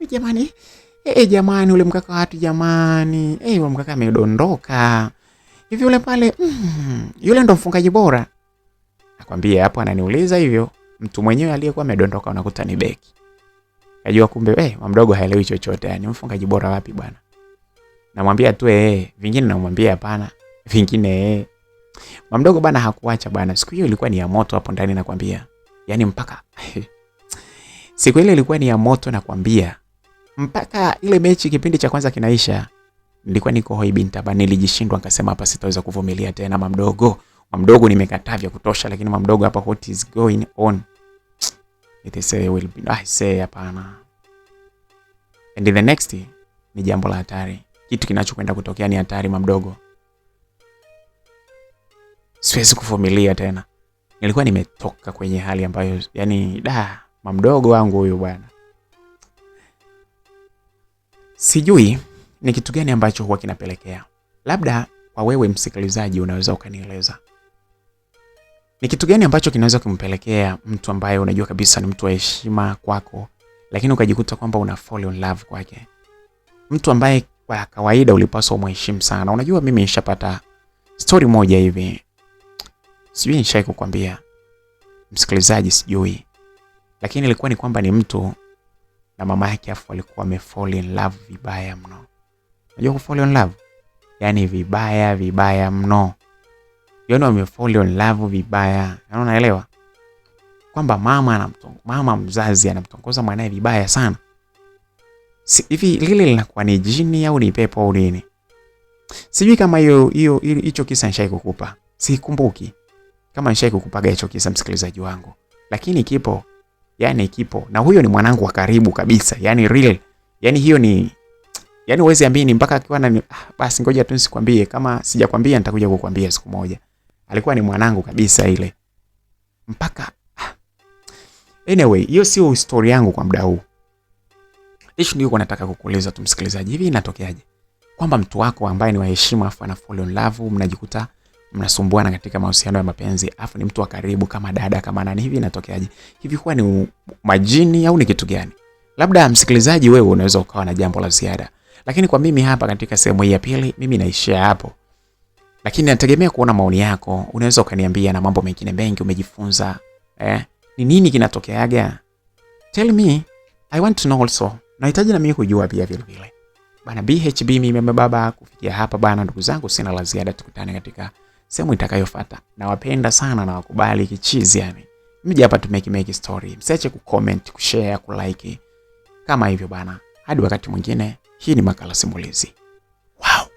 Jamani. Jamani ule mkaka watu jamani. Ule mkaka amedondoka. Hivi yule pale, yule ndo mfungaji bora. Nakwambia hapo ananiuliza hivyo, mtu mwenyewe aliyekuwa amedondoka unakuta ni beki. Kajua kumbe mama mdogo haelewi chochote, yani mfungaji bora wapi bwana. Namwambia tu vingine namwambia hapana, vingine Mama mdogo bana hakuacha bana. Siku hiyo ilikuwa ni ya moto hapo ndani nakwambia. Yaani mpaka siku ile ilikuwa ni ya moto nakwambia. Mpaka ile mechi kipindi cha kwanza kinaisha, nilikuwa niko hoi binti, nilijishindwa nikasema hapa sitaweza kuvumilia tena mama mdogo. Mama mdogo nimekataa vya kutosha, lakini mama mdogo hapa what is going on? It say will be I say hapana. And the next ni jambo la hatari. Kitu kinachokwenda kutokea ni hatari mama mdogo. Siwezi kuvumilia tena. Nilikuwa nimetoka kwenye hali ambayo yani mama mdogo wangu huyu bwana. Sijui ni kitu gani ambacho huwa kinapelekea. Labda kwa wewe msikilizaji unaweza ukanieleza. Ni kitu gani ambacho kinaweza kumpelekea mtu ambaye unajua kabisa ni mtu wa heshima kwako, lakini ukajikuta kwamba una fall in love kwake. Mtu ambaye kwa kawaida ulipaswa umheshimu sana. Unajua mimi nishapata story moja hivi. Sijui nishai kukwambia msikilizaji, sijui. Lakini ilikuwa ni kwamba ni mtu na mama yake afu alikuwa amefall in love vibaya mno. Unajua ku fall in love? Yaani vibaya mno. Yaani wamefall in love vibaya. Yaani unaelewa? Kwamba mama mzazi anamtongoza mwanae vibaya sana. Hivi lile linakuwa ni jini au ni pepo au nini? Sijui kama hicho kisa nishai kukupa. Sikumbuki kama nishai kukupaga hicho kisa msikilizaji wangu. Lakini kipo. Yani kipo. Na huyo ni mwanangu wa karibu kabisa. Yani real. Yani hiyo ni huwezi amini mpaka akiwa na basi ngoja tu nisikwambie, kama sijakwambia nitakuja kukwambia siku moja. Alikuwa ni mwanangu kabisa ile. Mpaka anyway, hiyo sio story yangu kwa muda huu. Hicho ndio nataka kukueleza tu msikilizaji. Hivi inatokeaje kwamba mtu wako ambaye ni wa heshima afu ana fall in love, mnajikuta mnasumbuana katika mahusiano ya mapenzi, afu ni mtu wa karibu kama dada kama nani? Hivi inatokeaje? Hivi kwa ni majini au ni kitu gani? Labda msikilizaji wewe unaweza ukawa na jambo la ziada. Lakini kwa mimi hapa katika sehemu hii ya pili mimi naishia hapo. Lakini nategemea kuona maoni yako. Unaweza ukaniambia na mambo mengine mengi umejifunza. Ni nini kinatokeaga? Tell me. I want to know also. Nahitaji na mimi kujua pia vile vile. Bana BHB mimi baba kufikia hapa bana, ndugu zangu sina la ziada, tukutane katika sehemu itakayofuata. Nawapenda sana na wakubali kichizi yani. Mimi hapa tu make story. Msiache kucomment, kushare, kulike. Kama hivyo bana. Hadi wakati mwingine, hii ni Makala Simulizi. Wow.